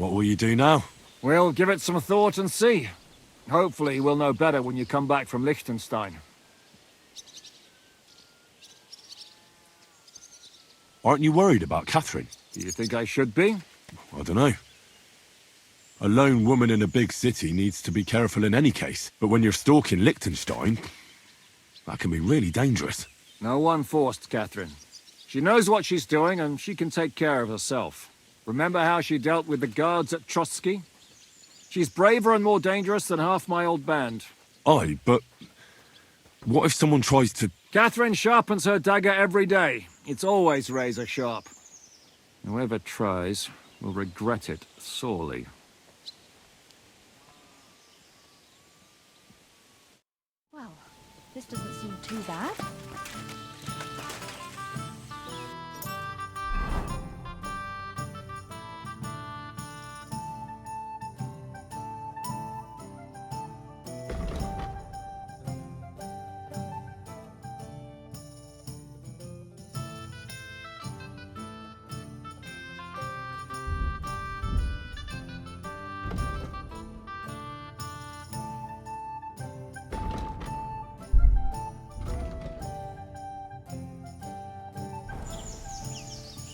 What will you do now? We'll give it some thought and see. Hopefully we'll know better when you come back from Liechtenstein. Aren't you worried about Catherine? Do you think I should be? I don't know. A lone woman in a big city needs to be careful in any case. But when you're stalking Liechtenstein, that can be really dangerous. No one forced Catherine. She knows what she's doing and she can take care of herself. Remember how she dealt with the guards at Trotsky? She's braver and more dangerous than half my old band. Aye, but what if someone tries to... Catherine sharpens her dagger every day. It's always razor sharp. Whoever tries will regret it sorely. Well, this doesn't seem too bad.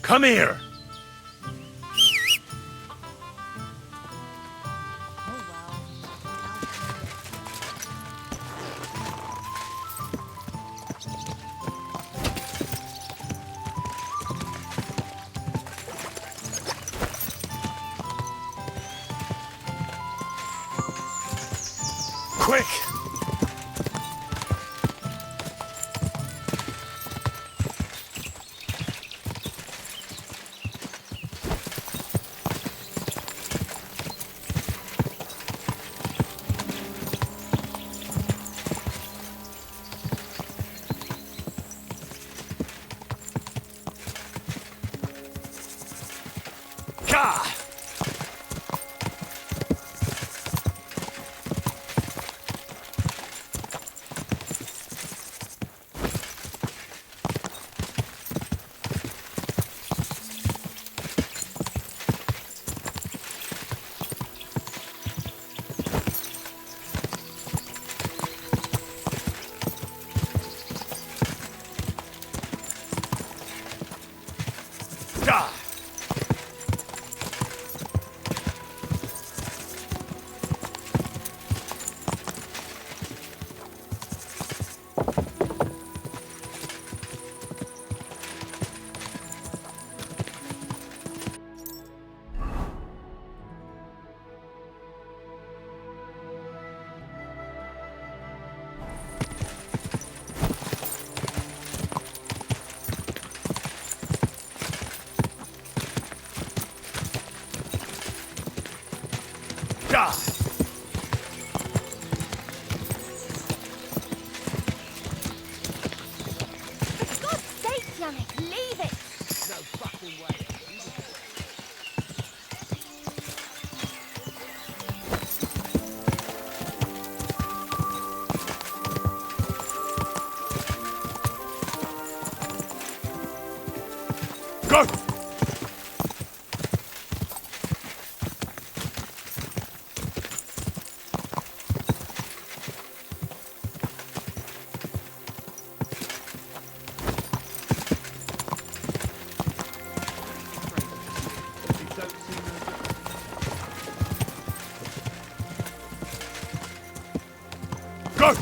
Come here! Quick! Gah! Gah! Gah! For God's sake, Yannick, leave it! No fucking way. Go! Go!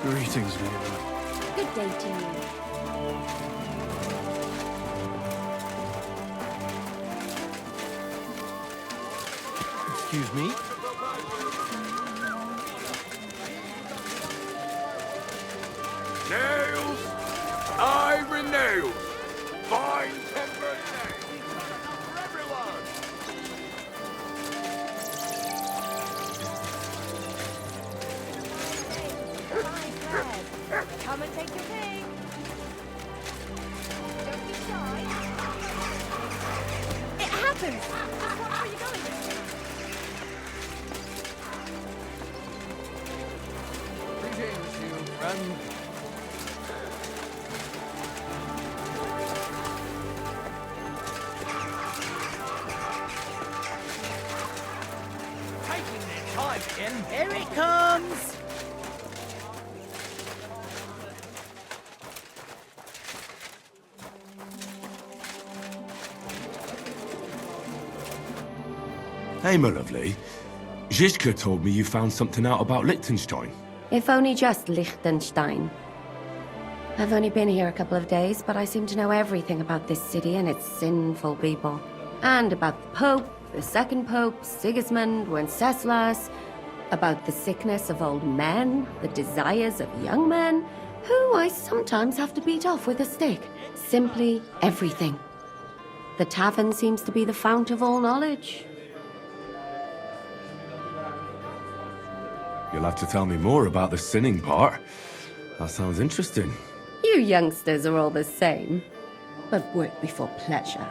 Greetings, neighbor. Good day to you. Excuse me? Nails! Iron nails! Fine tempered nails! For everyone! Come and take your pick. Don't be shy. It happens. Just watch where you're going. Greetings, you friend. Taking their time again. Here it comes. Hey, my lovely. Zizka told me you found something out about Liechtenstein. If only just Liechtenstein. I've only been here a couple of days, but I seem to know everything about this city and its sinful people. And about the Pope, the second Pope, Sigismund, Wenceslas, about the sickness of old men, the desires of young men, who I sometimes have to beat off with a stick. Simply everything. The tavern seems to be the fount of all knowledge. You'll have to tell me more about the sinning part. That sounds interesting. You youngsters are all the same, but work before pleasure.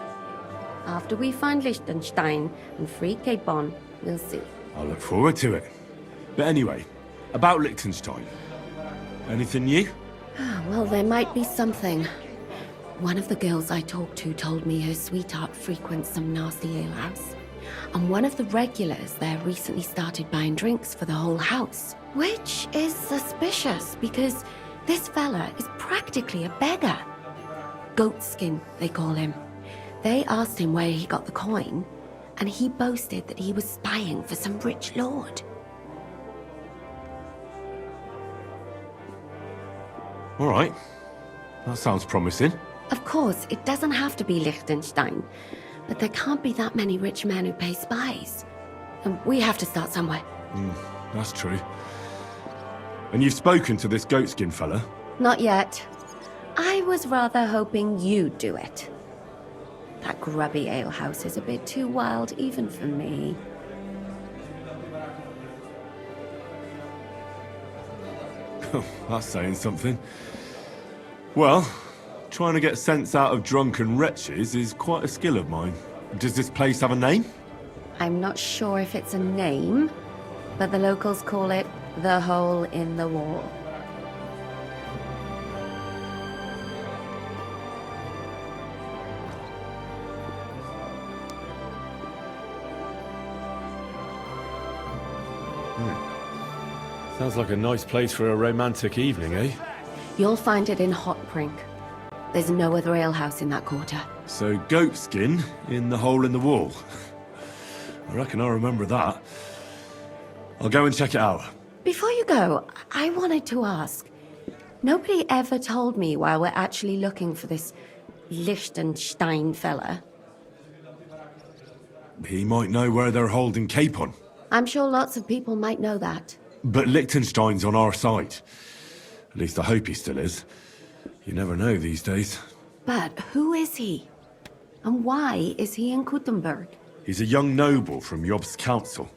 After we find Liechtenstein and free Cape Bon, we'll see. I'll look forward to it. But anyway, about Liechtenstein. Anything new? Well, there might be something. One of the girls I talked to told me her sweetheart frequents some nasty alehouse. And one of the regulars there recently started buying drinks for the whole house. Which is suspicious, because this fella is practically a beggar. Goatskin, they call him. They asked him where he got the coin, and he boasted that he was spying for some rich lord. All right. That sounds promising. Of course, it doesn't have to be Liechtenstein, but there can't be that many rich men who pay spies. And we have to start somewhere. That's true. And you've spoken to this goatskin fella? Not yet. I was rather hoping you'd do it. That grubby alehouse is a bit too wild even for me. That's saying something. Well, trying to get sense out of drunken wretches is quite a skill of mine. Does this place have a name? I'm not sure if it's a name, but the locals call it the Hole in the Wall. Sounds like a nice place for a romantic evening, eh? You'll find it in Hotprink. There's no other alehouse in that quarter. So goatskin in the hole in the wall. I reckon I remember that. I'll go and check it out. Before you go, I wanted to ask. Nobody ever told me why we're actually looking for this Liechtenstein fella. He might know where they're holding Capon. I'm sure lots of people might know that. But Liechtenstein's on our side. At least I hope he still is. You never know these days. But who is he? And why is he in Kuttenberg? He's a young noble from Jobst's council.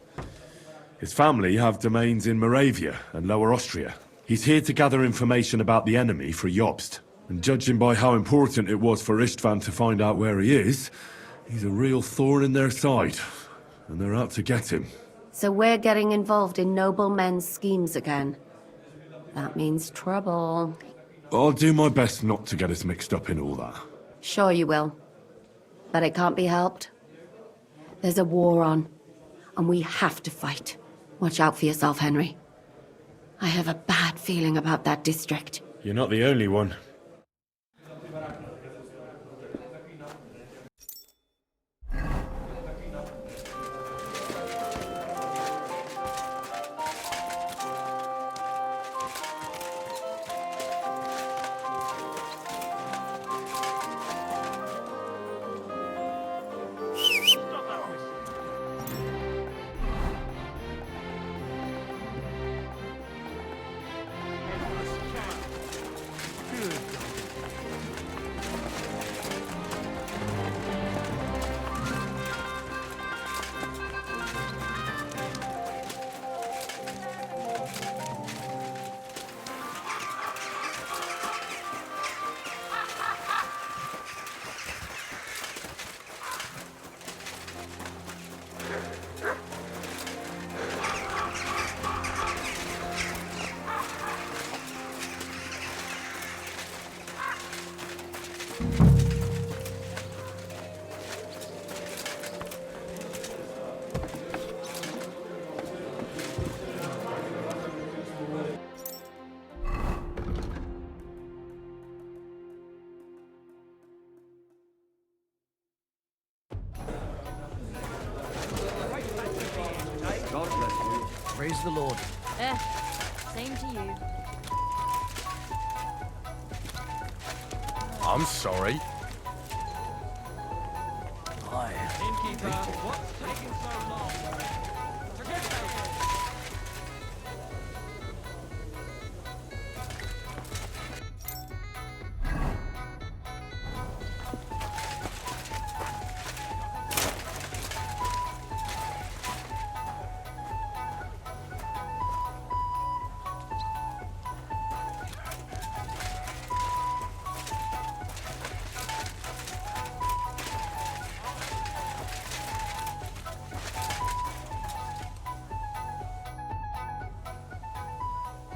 His family have domains in Moravia and Lower Austria. He's here to gather information about the enemy for Jobst. And judging by how important it was for Istvan to find out where he is, he's a real thorn in their side. And they're out to get him. So we're getting involved in noble men's schemes again. That means trouble. I'll do my best not to get us mixed up in all that. Sure you will. But it can't be helped. There's a war on, and we have to fight. Watch out for yourself, Henry. I have a bad feeling about that district. You're not the only one. Praise the Lord. Same to you. I'm sorry.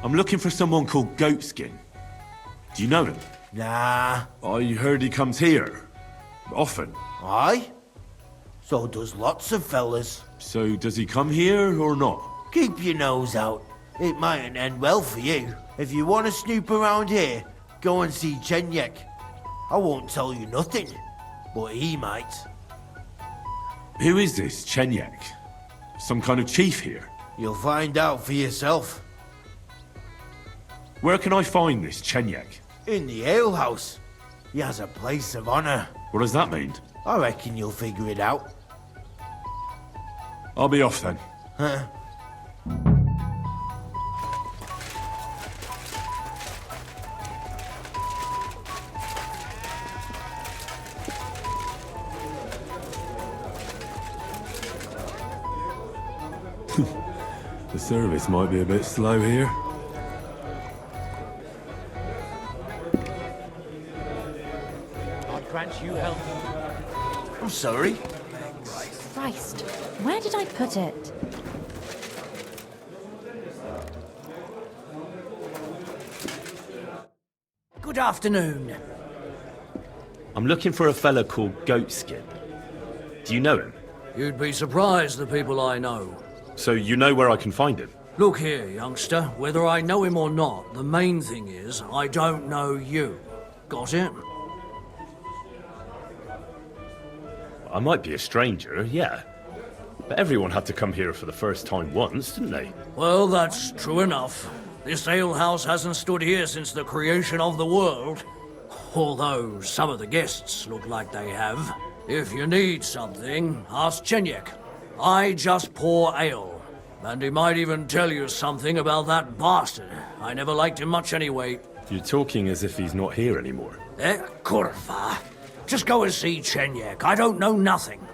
I'm looking for someone called Goatskin. Do you know him? Nah. I heard he comes here. Often. Aye? So does lots of fellas. So does he come here or not? Keep your nose out. It mightn't end well for you. If you want to snoop around here, go and see Chenyek. I won't tell you nothing, but he might. Who is this Chenyek? Some kind of chief here? You'll find out for yourself. Where can I find this Chenyek? In the alehouse. He has a place of honor. What does that mean? I reckon you'll figure it out. I'll be off then. Huh? The service might be a bit slow here. God grant you health. I'm sorry. Christ, where did I put it? Good afternoon. I'm looking for a fella called Goatskin. Do you know him? You'd be surprised the people I know. So you know where I can find him? Look here, youngster, whether I know him or not, the main thing is I don't know you. Got it? I might be a stranger, yeah. But everyone had to come here for the first time once, didn't they? Well, that's true enough. This alehouse hasn't stood here since the creation of the world. Although some of the guests look like they have. If you need something, ask Chenyek. I just pour ale. And he might even tell you something about that bastard. I never liked him much anyway. You're talking as if he's not here anymore. Kurva. Just go and see Chenyek. I don't know nothing.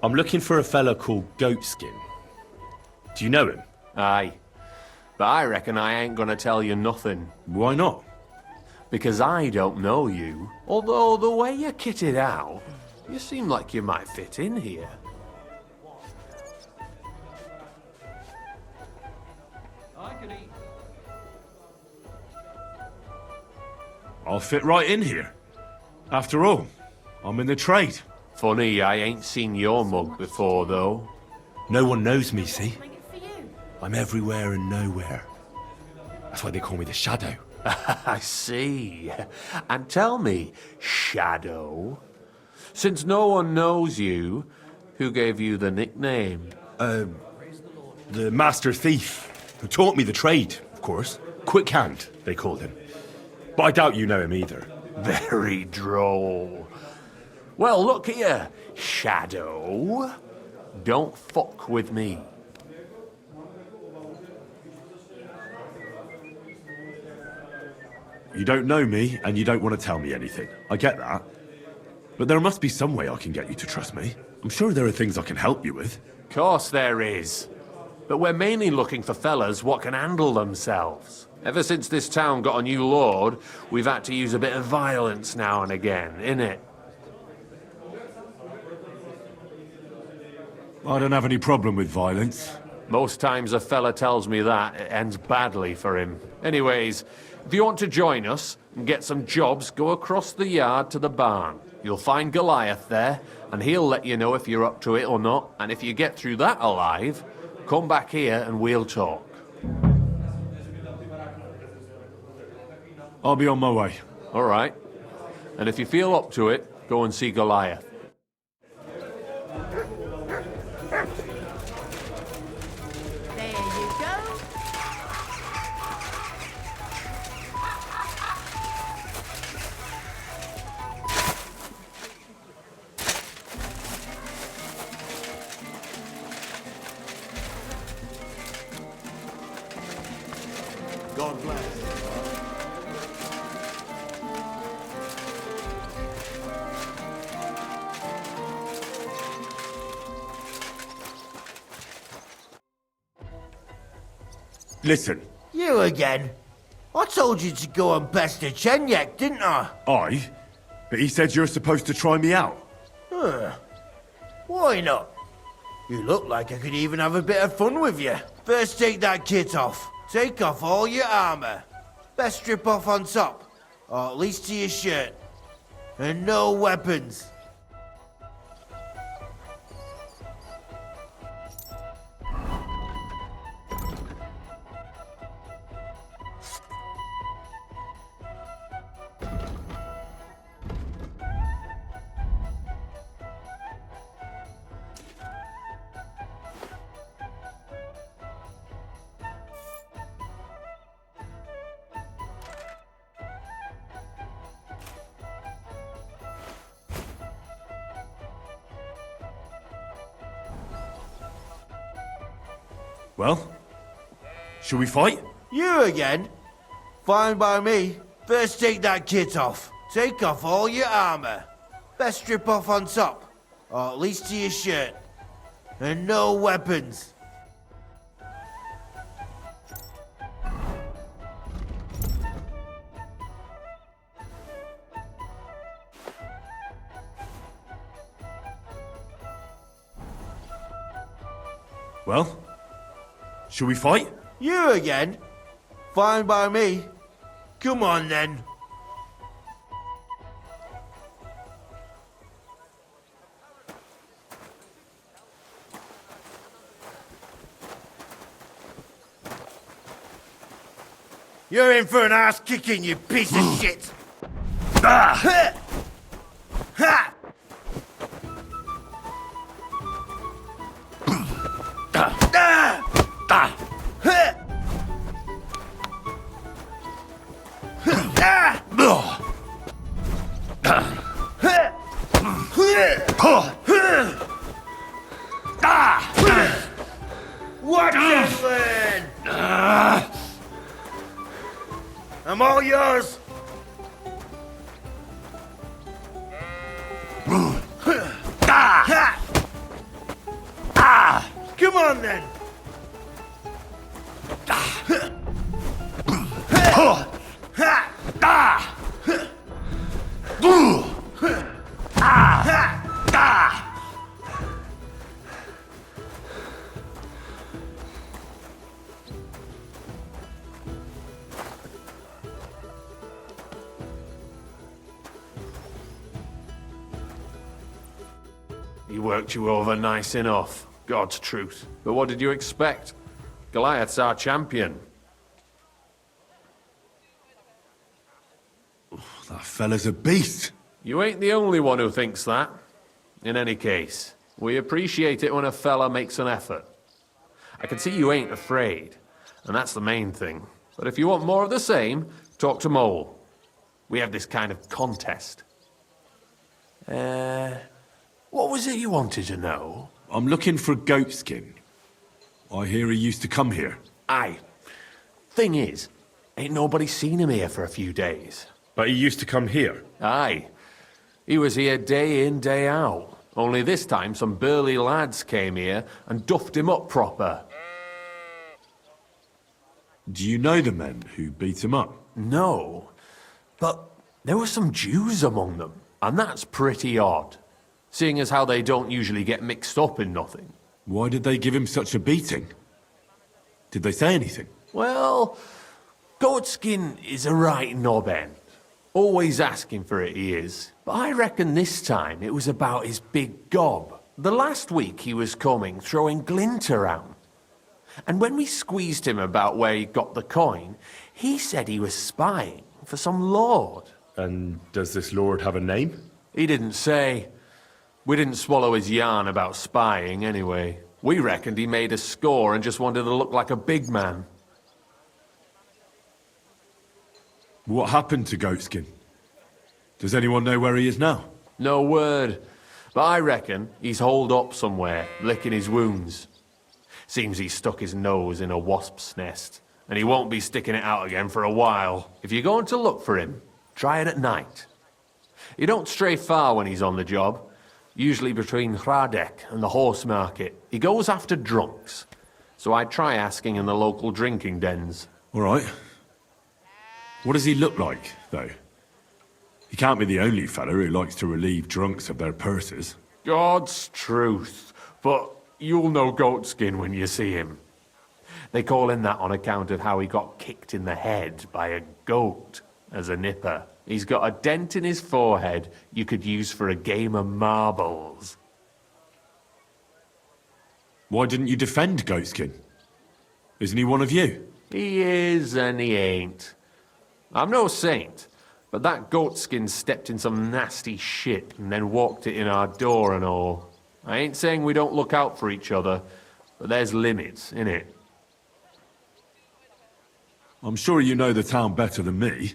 I'm looking for a fella called Goatskin. Do you know him? Aye. But I reckon I ain't gonna tell you nothing. Why not? Because I don't know you. Although the way you're kitted out, you seem like you might fit in here. I'll fit right in here. After all, I'm in the trade. Funny, I ain't seen your mug before, though. No one knows me, see? I'm everywhere and nowhere. That's why they call me the Shadow. I see. And tell me, Shadow, since no one knows you, who gave you the nickname? The Master Thief, who taught me the trade, of course. Quick Hand, they called him. But I doubt you know him either. Very droll. Well, look here, Shadow. Don't fuck with me. You don't know me, and you don't want to tell me anything. I get that. But there must be some way I can get you to trust me. I'm sure there are things I can help you with. Course there is. But we're mainly looking for fellas what can handle themselves. Ever since this town got a new lord, we've had to use a bit of violence now and again, innit? I don't have any problem with violence. Most times a fella tells me that, it ends badly for him. Anyways, if you want to join us and get some jobs, go across the yard to the barn. You'll find Goliath there, and he'll let you know if you're up to it or not. And if you get through that alive, come back here and we'll talk. I'll be on my way. All right. And if you feel up to it, go and see Goliath. There you go. God bless. Listen, You again? I told you to go and pester Chenyek, didn't I? I? But he said you're supposed to try me out. Why not? You look like I could even have a bit of fun with you. First take that kit off. Take off all your armor. Best strip off on top, or at least to your shirt. And no weapons. Well, shall we fight? You again? Fine by me. First take that kit off. Take off all your armor. Best strip off on top, or at least to your shirt. And no weapons. Well, shall we fight? You again? Fine by me. Come on then. You're in for an ass kicking, you piece of shit! Ha! Ha! What Declan? I'm all yours. Come on then. He worked you over nice enough, God's truth. But what did you expect? Goliath's our champion. That fella's a beast. You ain't the only one who thinks that. In any case, we appreciate it when a fella makes an effort. I can see you ain't afraid, and that's the main thing. But if you want more of the same, talk to Mole. We have this kind of contest. What was it you wanted to know? I'm looking for goatskin. I hear he used to come here. Aye. Thing is, ain't nobody seen him here for a few days. But he used to come here. Aye. He was here day in, day out. Only this time some burly lads came here and duffed him up proper. Do you know the men who beat him up? No. But there were some Jews among them, and that's pretty odd. Seeing as how they don't usually get mixed up in nothing. Why did they give him such a beating? Did they say anything? Well, Goatskin is a right knob end. Always asking for it, he is. But I reckon this time it was about his big gob. The last week he was coming, throwing glint around. And when we squeezed him about where he got the coin, he said he was spying. For some lord. And does this lord have a name? He didn't say. We didn't swallow his yarn about spying, anyway. We reckoned he made a score and just wanted to look like a big man. What happened to Goatskin? Does anyone know where he is now? No word. But I reckon he's holed up somewhere, licking his wounds. Seems he stuck his nose in a wasp's nest, and he won't be sticking it out again for a while. If you're going to look for him, try it at night. He don't stray far when he's on the job. Usually between Hradek and the horse market. He goes after drunks. So I'd try asking in the local drinking dens. All right. What does he look like, though? He can't be the only fella who likes to relieve drunks of their purses. God's truth. But you'll know Goatskin when you see him. They call him that on account of how he got kicked in the head by a goat as a nipper. He's got a dent in his forehead you could use for a game of marbles. Why didn't you defend Goatskin? Isn't he one of you? He is and he ain't. I'm no saint, but that Goatskin stepped in some nasty shit and then walked it in our door and all. I ain't saying we don't look out for each other, but there's limits, innit? I'm sure you know the town better than me.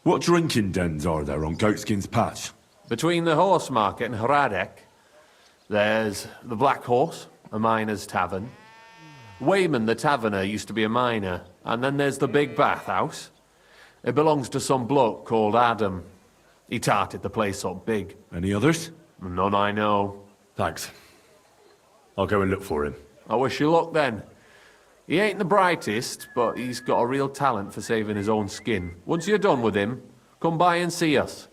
What drinking dens are there on Goatskin's patch? Between the horse market and Hradek, there's the Black Horse, a miner's tavern. Wayman the taverner used to be a miner, and then there's the Big Bathhouse. It belongs to some bloke called Adam. He tarted the place up big. Any others? None I know. Thanks. I'll go and look for him. I wish you luck then. He ain't the brightest, but he's got a real talent for saving his own skin. Once you're done with him, come by and see us.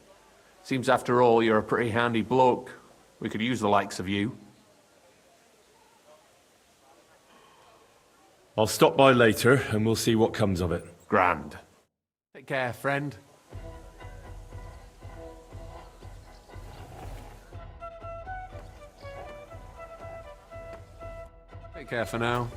Seems after all you're a pretty handy bloke. We could use the likes of you. I'll stop by later and we'll see what comes of it. Grand. Take care, friend. Take care for now.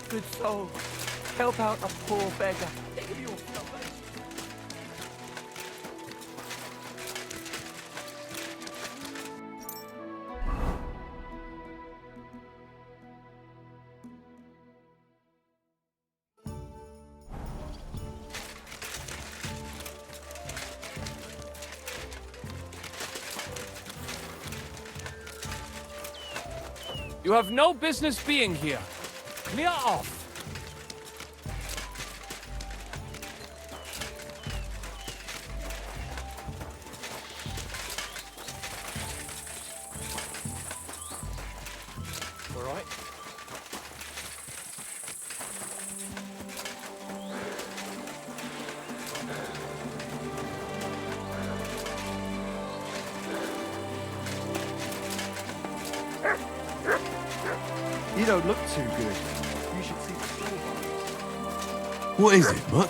Good soul. Help out a poor beggar. Think of your salvation. You have no business being here. Clear off. All right. You don't look too good. You should see the store. What is it, Mutt?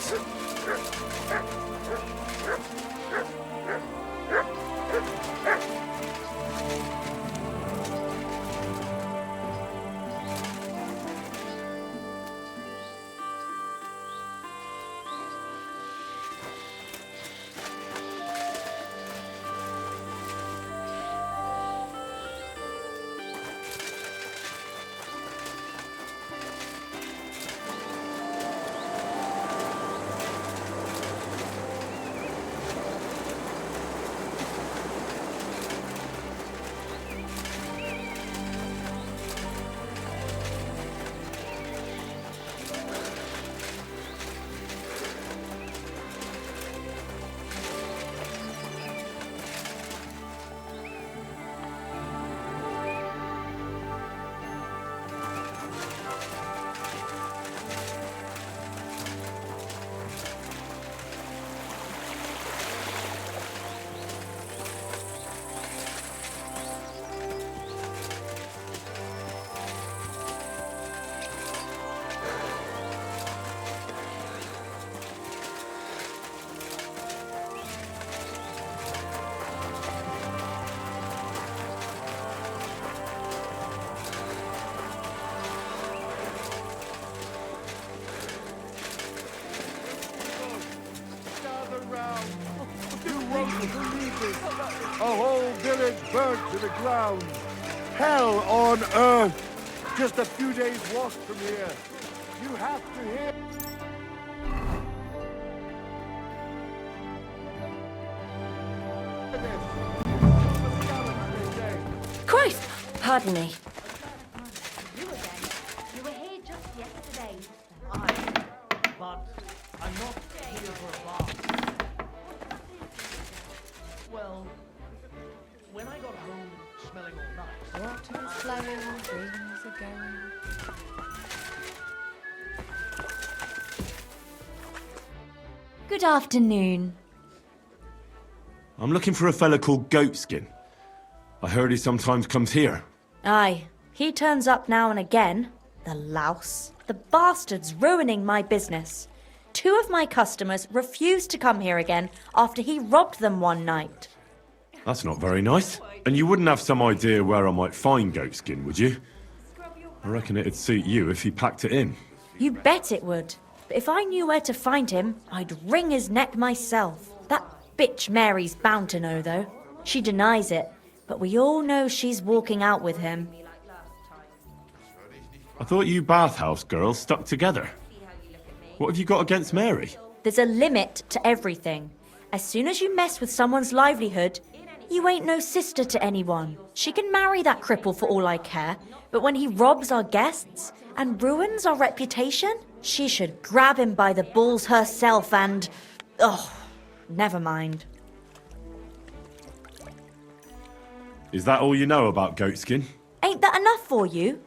A whole village burnt to the ground. Hell on earth. Just a few days' walk from here. You have to hear. Christ! Pardon me. You again. You were here just yesterday. But I'm not here for a bath. Well, when I got home smelling all nice... Water's flowing, dreams are going. Good afternoon. I'm looking for a fella called Goatskin. I heard he sometimes comes here. Aye, he turns up now and again. The louse. The bastard's ruining my business. 2 of my customers refused to come here again after he robbed them one night. That's not very nice. And you wouldn't have some idea where I might find Goatskin, would you? I reckon it'd suit you if he packed it in. You bet it would. But if I knew where to find him, I'd wring his neck myself. That bitch Mary's bound to know, though. She denies it, but we all know she's walking out with him. I thought you bathhouse girls stuck together. What have you got against Mary? There's a limit to everything. As soon as you mess with someone's livelihood, you ain't no sister to anyone. She can marry that cripple for all I care, but when he robs our guests and ruins our reputation, she should grab him by the balls herself and... Oh, never mind. Is that all you know about Goatskin? Ain't that enough for you?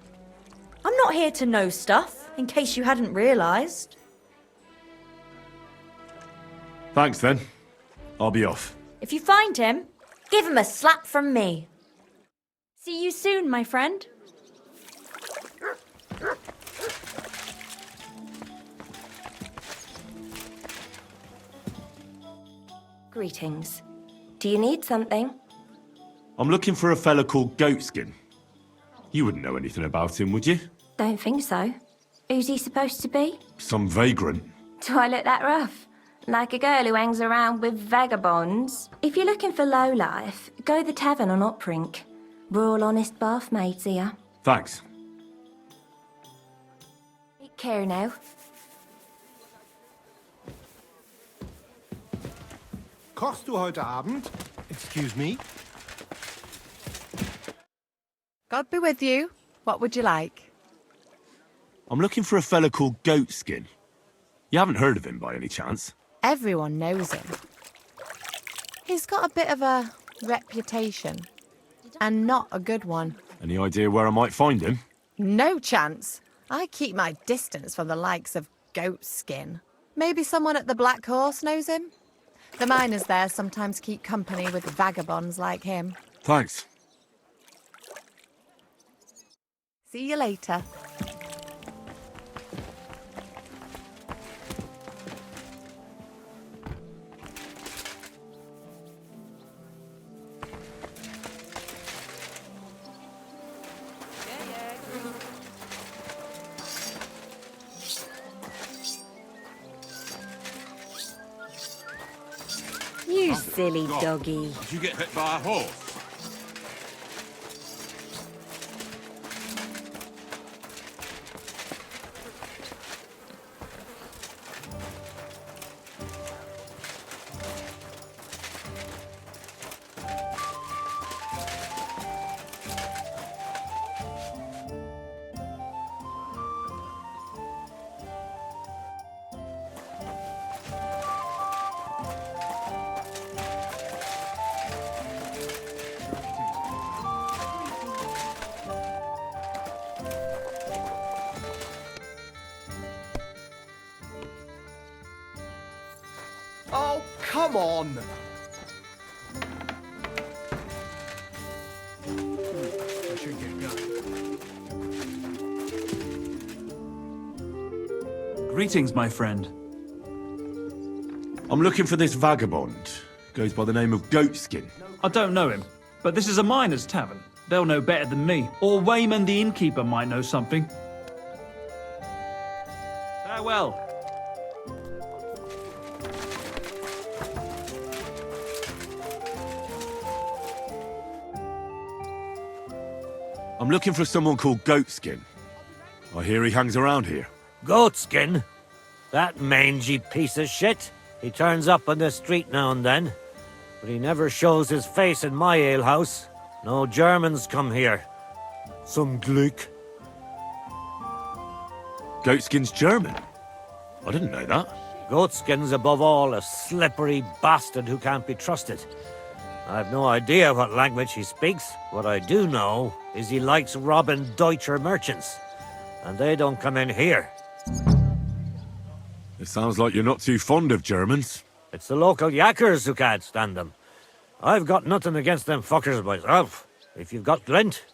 I'm not here to know stuff, in case you hadn't realised. Thanks then. I'll be off. If you find him, give him a slap from me. See you soon, my friend. Greetings. Do you need something? I'm looking for a fella called Goatskin. You wouldn't know anything about him, would you? Don't think so. Who's he supposed to be? Some vagrant. Do I look that rough? Like a girl who hangs around with vagabonds? If you're looking for low life, go the tavern on Oprink. We're all honest bath maids here. Thanks. Take care now. Kochst du heute Abend? Excuse me? God be with you. What would you like? I'm looking for a fella called Goatskin. You haven't heard of him by any chance? Everyone knows him. He's got a bit of a reputation. And not a good one. Any idea where I might find him? No chance. I keep my distance from the likes of Goatskin. Maybe someone at the Black Horse knows him? The miners there sometimes keep company with vagabonds like him. Thanks. See See you later. You silly doggy. Did you get hit by a horse? Oh, come on! I should get going. Greetings, my friend. I'm looking for this vagabond. Goes by the name of Goatskin. I don't know him, but this is a miner's tavern. They'll know better than me. Or Wayman the innkeeper might know something. Farewell. I'm looking for someone called Goatskin. I hear he hangs around here. Goatskin? That mangy piece of shit? He turns up on the street now and then. But he never shows his face in my alehouse. No Germans come here. Some Gluck. Goatskin's German? I didn't know that. Goatskin's above all a slippery bastard who can't be trusted. I've no idea what language he speaks. What I do know is he likes robbing Deutscher merchants. And they don't come in here. It sounds like you're not too fond of Germans. It's the local yackers who can't stand them. I've got nothing against them fuckers myself. If you've got glint,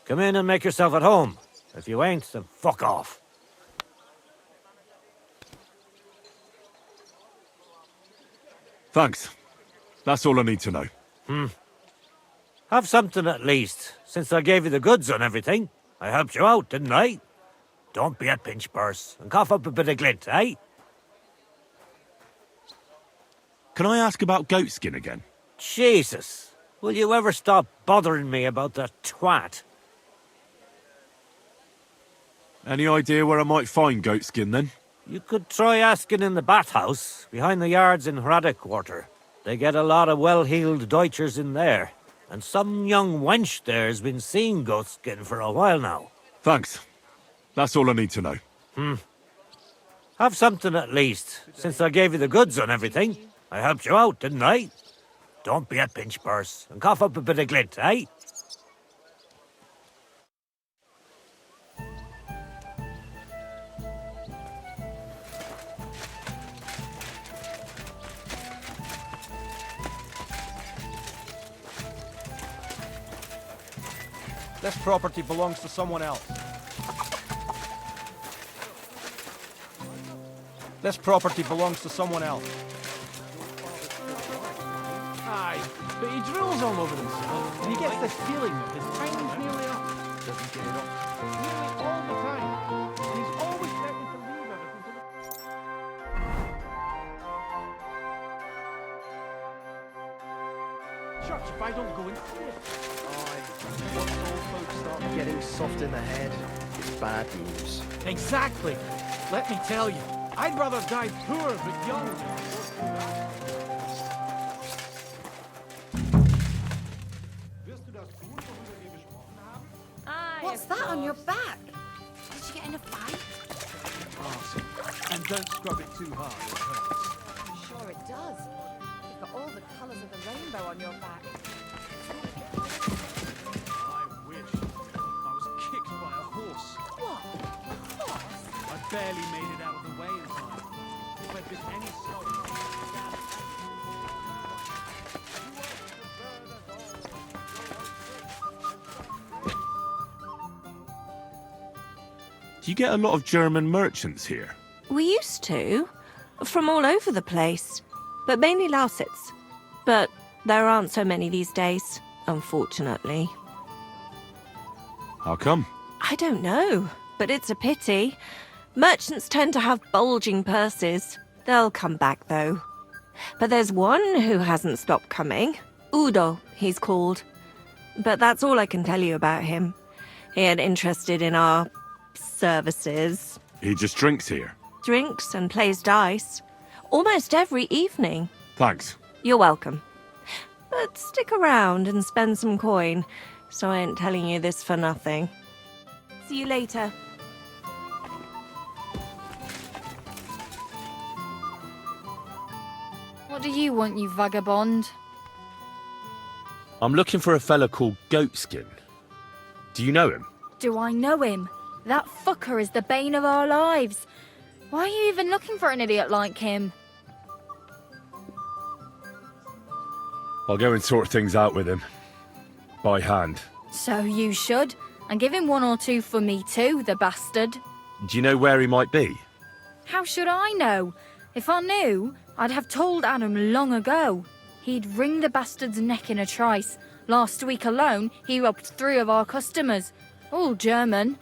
come in and make yourself at home. If you ain't, then fuck off. Thanks. That's all I need to know. Have something at least, since I gave you the goods on everything. I helped you out, didn't I? Don't be a pinch purse, and cough up a bit of glint, eh? Can I ask about Goatskin again? Jesus! Will you ever stop bothering me about that twat? Any idea where I might find Goatskin, then? You could try asking in the bathhouse, behind the yards in Hrada Quarter. They get a lot of well-heeled Deutschers in there. And some young wench there's been seeing Goatskin for a while now. Thanks. That's all I need to know. Have something at least, since I gave you the goods on everything. I helped you out, didn't I? Don't be a pinch purse, and cough up a bit of glint, eh? This property belongs to someone else. This property belongs to someone else. Aye, but he drools all over himself, and he gets this feeling that his timing's nearly up. Doesn't get it up. Nearly all the time. And he's always threatening to leave everything to the... Church, if I don't go into it. Once old folks start getting soft in the head, it's bad news. Exactly. Let me tell you, I'd rather die poor but young. What's that on your back? Did you get in a fight? Awesome. And don't scrub it too hard, it hurts. I'm sure it does. You've got all the colours of the rainbow on your back. I wish. I was kicked by a horse. What? A horse? I barely made it out of the way in time. If I'd been any slower... Do you get a lot of German merchants here? We used to, from all over the place, but mainly Lausitz. But there aren't so many these days, unfortunately. How come? I don't know, but it's a pity. Merchants tend to have bulging purses. They'll come back, though. But there's one who hasn't stopped coming. Udo, he's called. But that's all I can tell you about him. He ain't interested in our services. He just drinks here. Drinks and plays dice. Almost every evening. Thanks. You're welcome. But stick around and spend some coin, so I ain't telling you this for nothing. See you later. What do you want, you vagabond? I'm looking for a fella called Goatskin. Do you know him? Do I know him? That fucker is the bane of our lives. Why are you even looking for an idiot like him? I'll go and sort things out with him. By hand. So you should. And give him 1 or 2 for me too, the bastard. Do you know where he might be? How should I know? If I knew, I'd have told Adam long ago. He'd wring the bastard's neck in a trice. Last week alone, he robbed 3 of our customers. All German.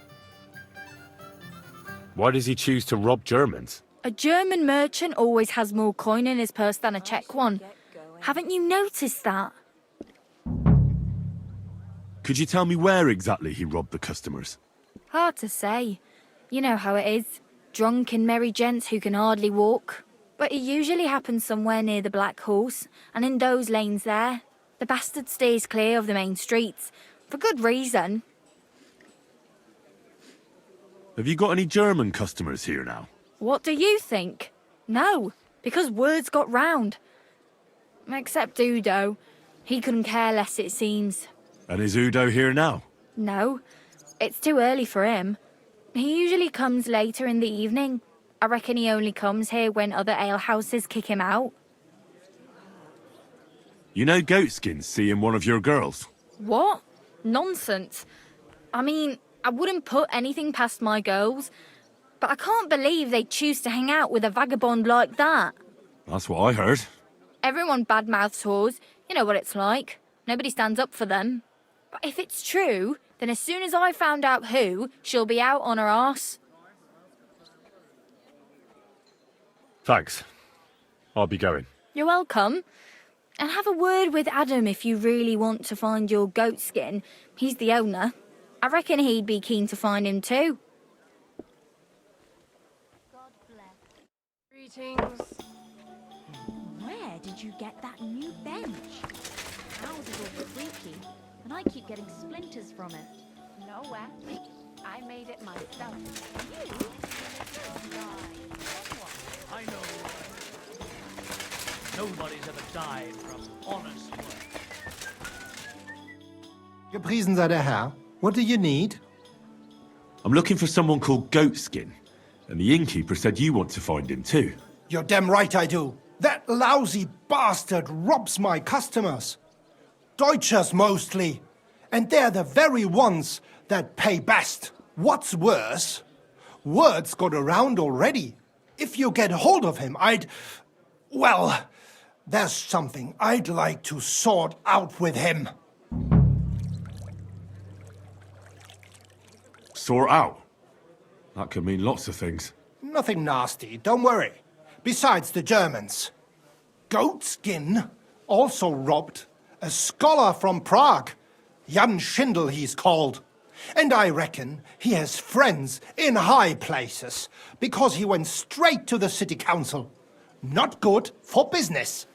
Why does he choose to rob Germans? A German merchant always has more coin in his purse than a Czech one. Haven't you noticed that? Could you tell me where exactly he robbed the customers? Hard to say. You know how it is. Drunk and merry gents who can hardly walk. But it usually happens somewhere near the Black Horse, and in those lanes there. The bastard stays clear of the main streets. For good reason. Have you got any German customers here now? What do you think? No, because words got round. Except Udo. He couldn't care less, it seems. And is Udo here now? No, it's too early for him. He usually comes later in the evening. I reckon he only comes here when other alehouses kick him out. You know Goatskin's seeing one of your girls? What? Nonsense. I mean, I wouldn't put anything past my girls, but I can't believe they choose to hang out with a vagabond like that. That's what I heard. Everyone badmouths whores. You know what it's like. Nobody stands up for them. But if it's true, then as soon as I found out who, she'll be out on her arse. Thanks. I'll be going. You're welcome. And have a word with Adam if you really want to find your Goatskin. He's the owner. I reckon he'd be keen to find him too. Greetings. Where did you get that new bench? How's it all freaky? And I keep getting splinters from it. Nowhere. I made it myself. You? I know. Nobody's ever died from honest work. Gepriesen sei der Herr. What do you need? I'm looking for someone called Goatskin, and the innkeeper said you want to find him too. You're damn right I do. That lousy bastard robs my customers. Deutschers mostly. And they're the very ones that pay best. What's worse, word's got around already. If you get hold of him, well, there's something I'd like to sort out with him. Sort out? That could mean lots of things. Nothing nasty, don't worry. Besides the Germans. Goatskin also robbed a scholar from Prague. Jan Schindel he's called. And I reckon he has friends in high places, because he went straight to the city council. Not good for business.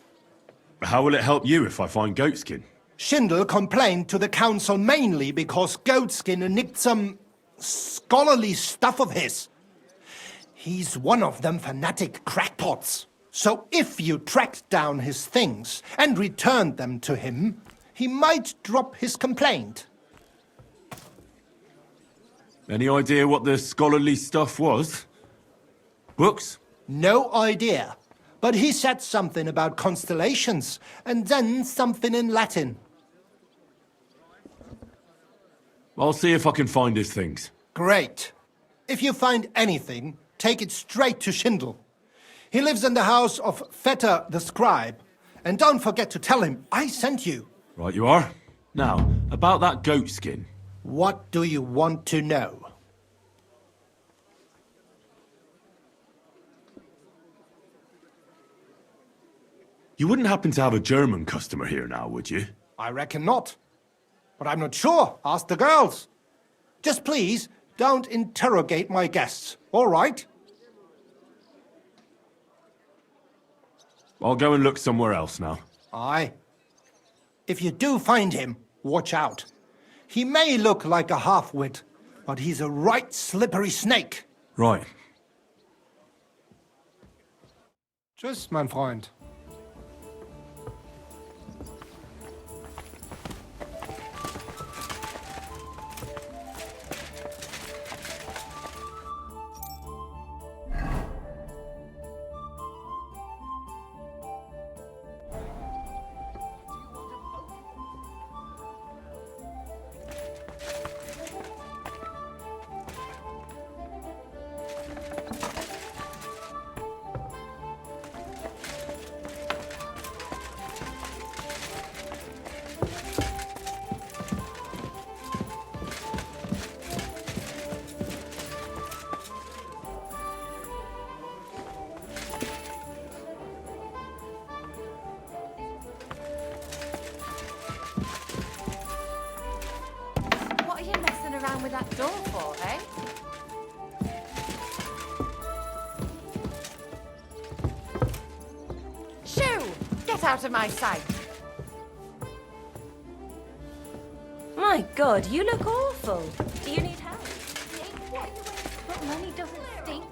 How will it help you if I find Goatskin? Schindel complained to the council mainly because Goatskin nicked some scholarly stuff of his. He's one of them fanatic crackpots. So if you tracked down his things and returned them to him, he might drop his complaint. Any idea what the scholarly stuff was? Books? No idea. But he said something about constellations, and then something in Latin. I'll see if I can find his things. Great. If you find anything, take it straight to Schindel. He lives in the house of Vetter the scribe. And don't forget to tell him I sent you. Right you are. Now, about that goat skin. What do you want to know? You wouldn't happen to have a German customer here now, would you? I reckon not. But I'm not sure. Ask the girls. Just please, don't interrogate my guests, all right? I'll go and look somewhere else now. Aye. If you do find him, watch out. He may look like a half-wit, but he's a right slippery snake. Right. Tschüss, mein Freund. What are you messing around with that door for, eh? Shoo! Get out of my sight! My God, you look awful. Do you need help? But money doesn't stink.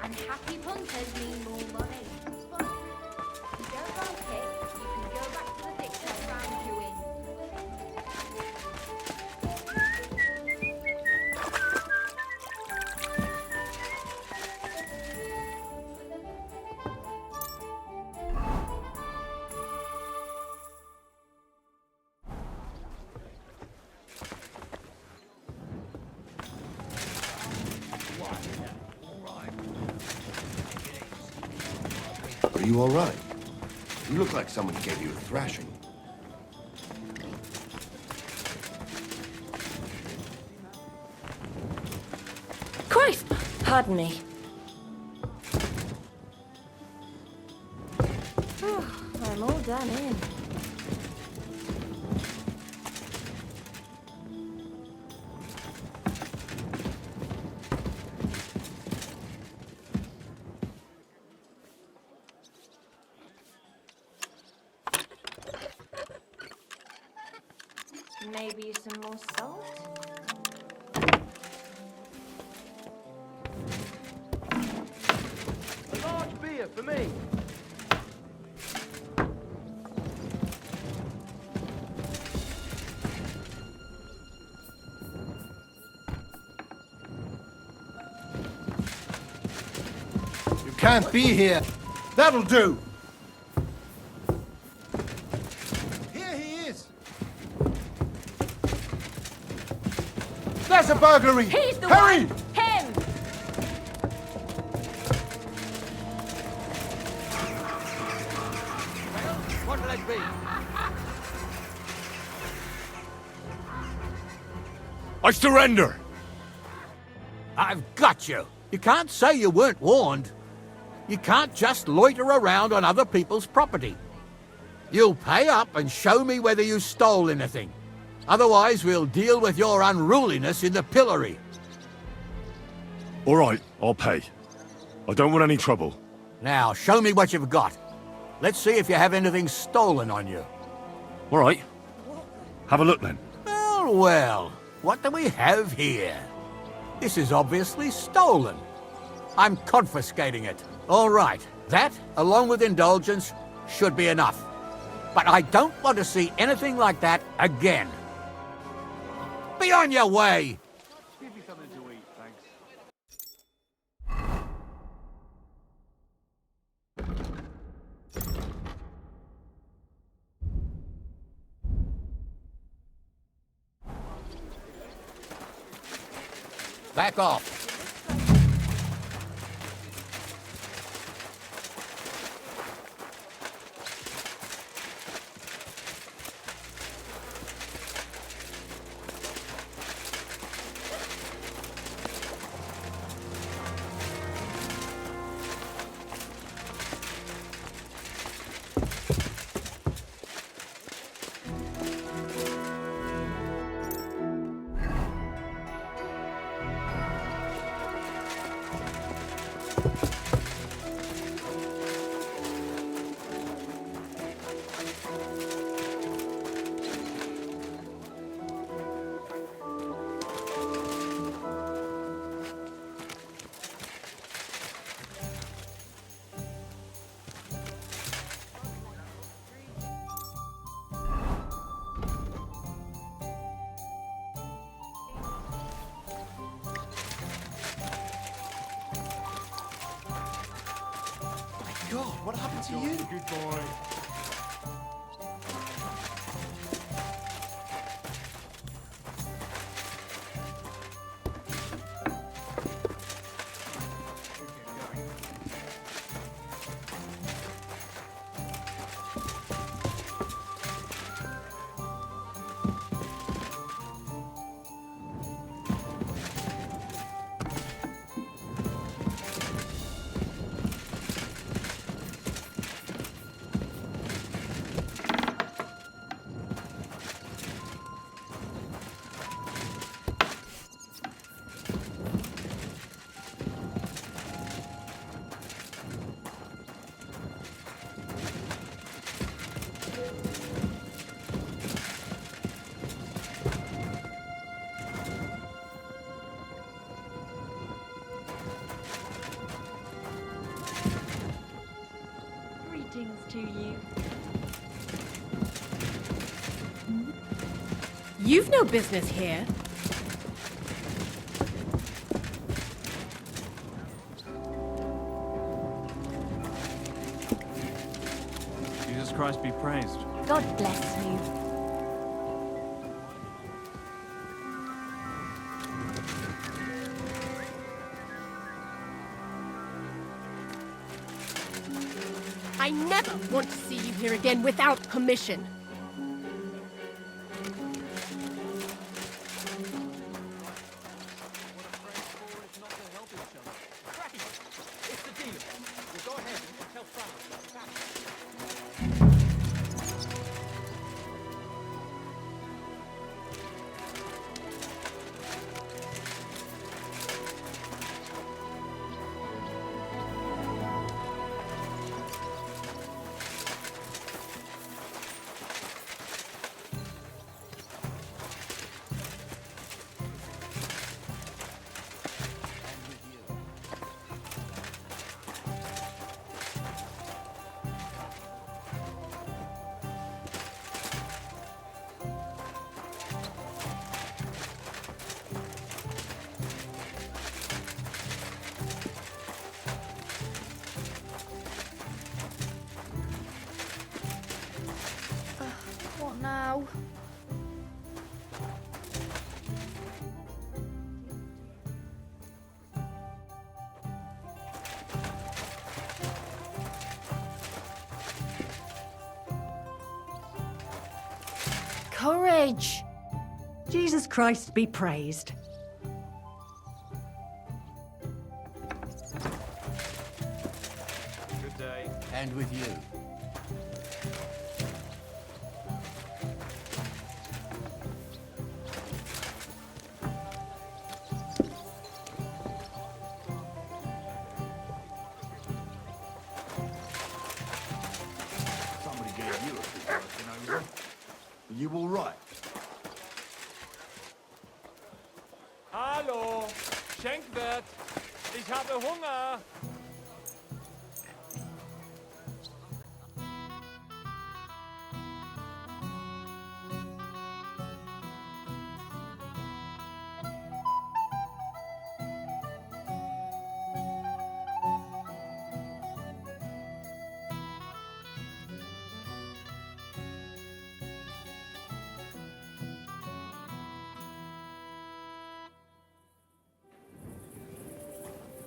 And happy punters mean more money. If you don't like it, you can go back to the dick I found you in. Are you all right? You look like someone gave you a thrashing. Christ! Pardon me. I'm all done in. Maybe some more salt? A large beer for me. You can't be here. That'll do. Here he is. There's a burglary. He's the Hurry! one! Him! What will it be? I surrender! I've got you. You can't say you weren't warned. You can't just loiter around on other people's property. You'll pay up and show me whether you stole anything. Otherwise, we'll deal with your unruliness in the pillory. All right, I'll pay. I don't want any trouble. Now, show me what you've got. Let's see if you have anything stolen on you. All right. Have a look then. Well, well, what do we have here? This is obviously stolen. I'm confiscating it. All right, that, along with indulgence, should be enough. But I don't want to see anything like that again. Be on your way! Give me something to eat, thanks. Back off. God, what happened to you? Good boy. Greetings to you. You've no business here. Jesus Christ be praised. God bless you. I never want to see you here again without permission. What now? Courage! Jesus Christ be praised. Good day. And with you. Somebody gave you a good working over. Are you all right? Hallo, Schenkwert. Ich habe Hunger.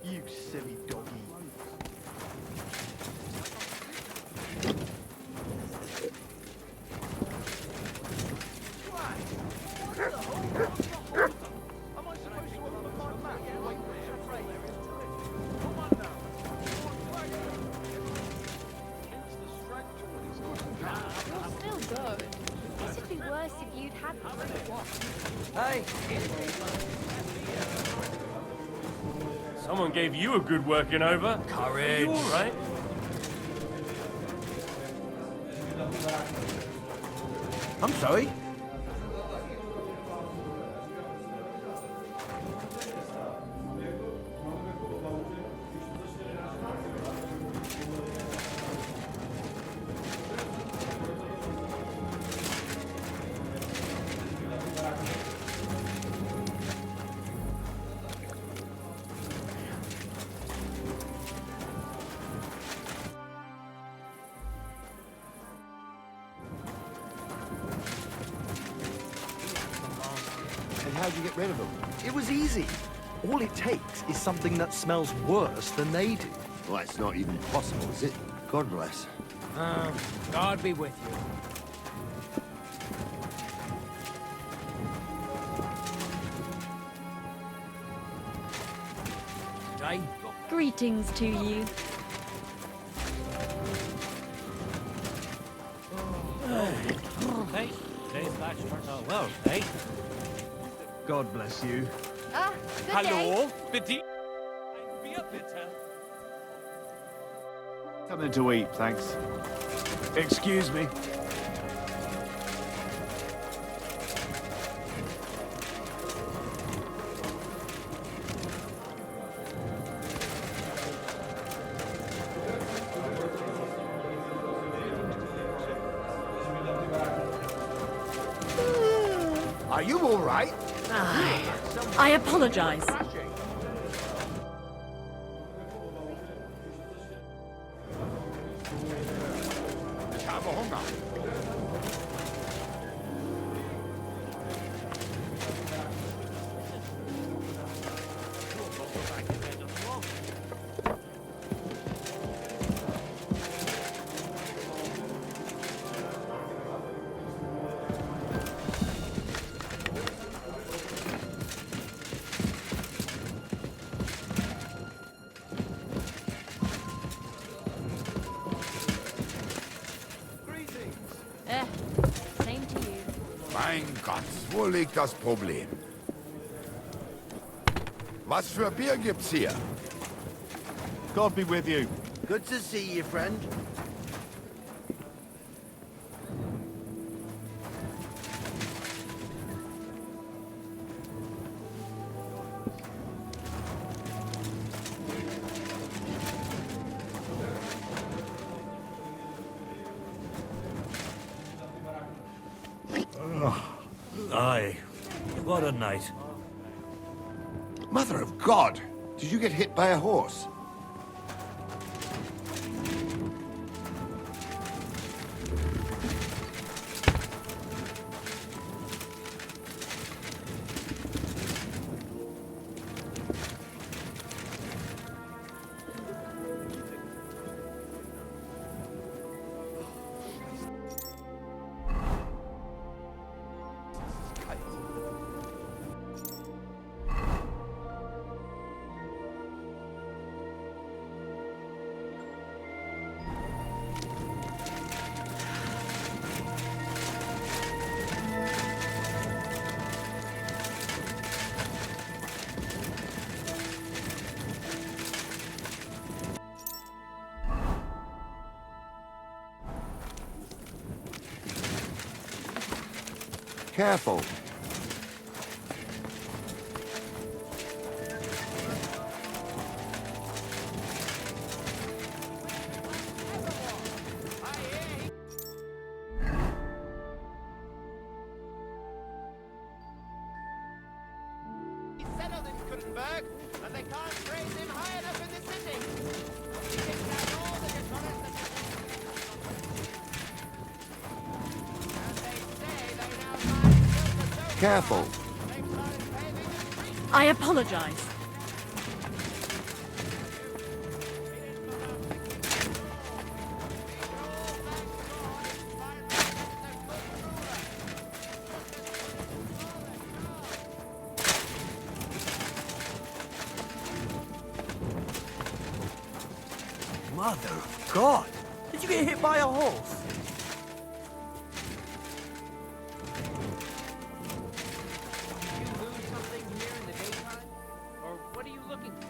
You silly doggy. You're still good. This would be worse if you'd had the Hey. Someone gave you a good working over. Courage. You all right? I'm sorry. how'd you get rid of them? It was easy. All it takes is something that smells worse than they do. Well, that's not even possible, is it? God bless. God be with you. Today, Greetings to you. Hey, today's batch turned out well, eh? God bless you. Ah, good day. Biddy. Something to eat, thanks. Excuse me. Are you all right? I apologize. Ich habe Hunger. Same to you. Mein Gott, wo liegt das Problem? Was für Bier gibt's hier? God be with you. Good to see you, friend. Aye. What a night. Mother of God! Did you get hit by a horse? Careful. He's settled in Kuttenberg, and they can't raise him high enough in the city. He takes down all the dishonest and they say they now find Careful. I apologize. Mother of God! Did you get hit by a horse? What are you looking for?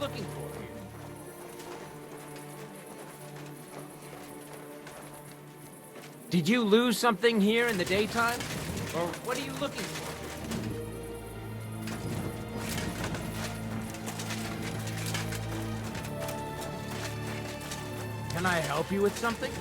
looking for? Did you lose something here in the daytime? Or what are you looking for? Can I help you with something?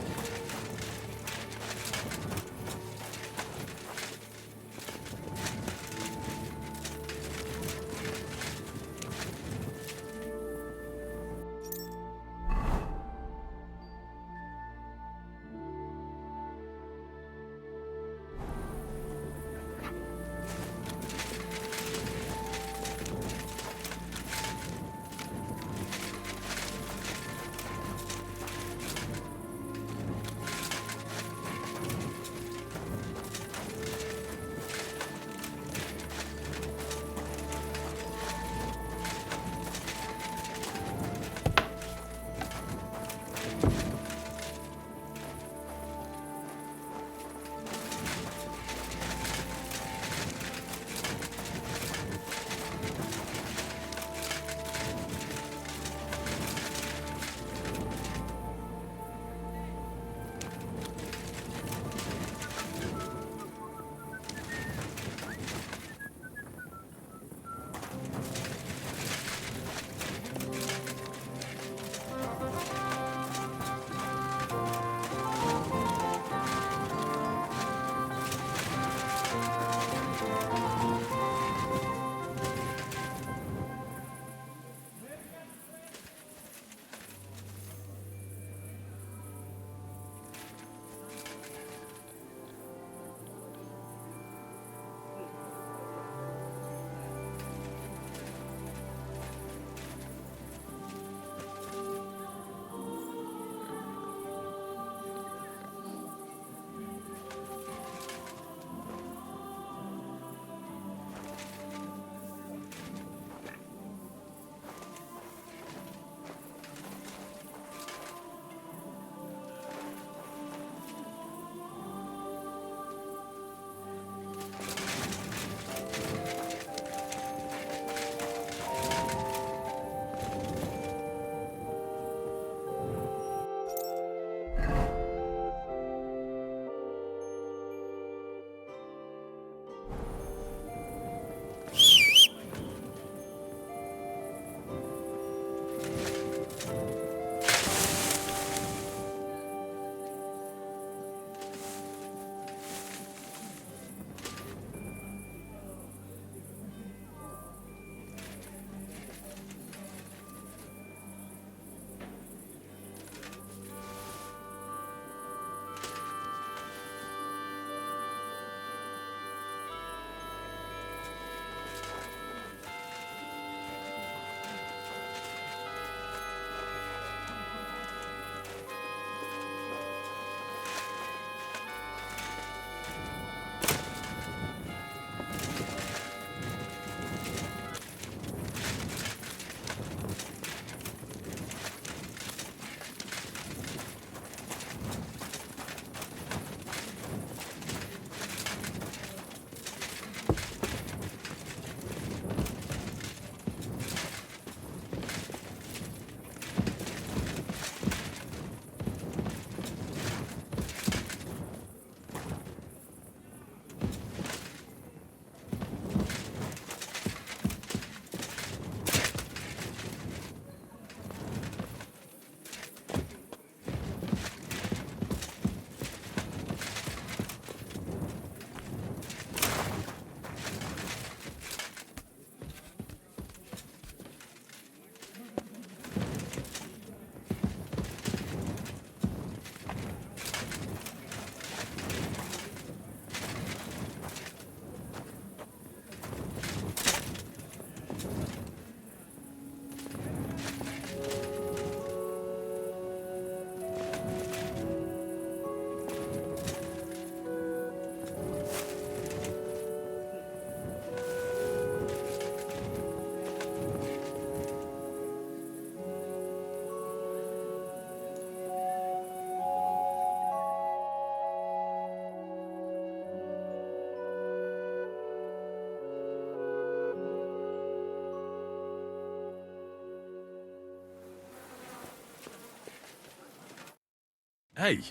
Hey,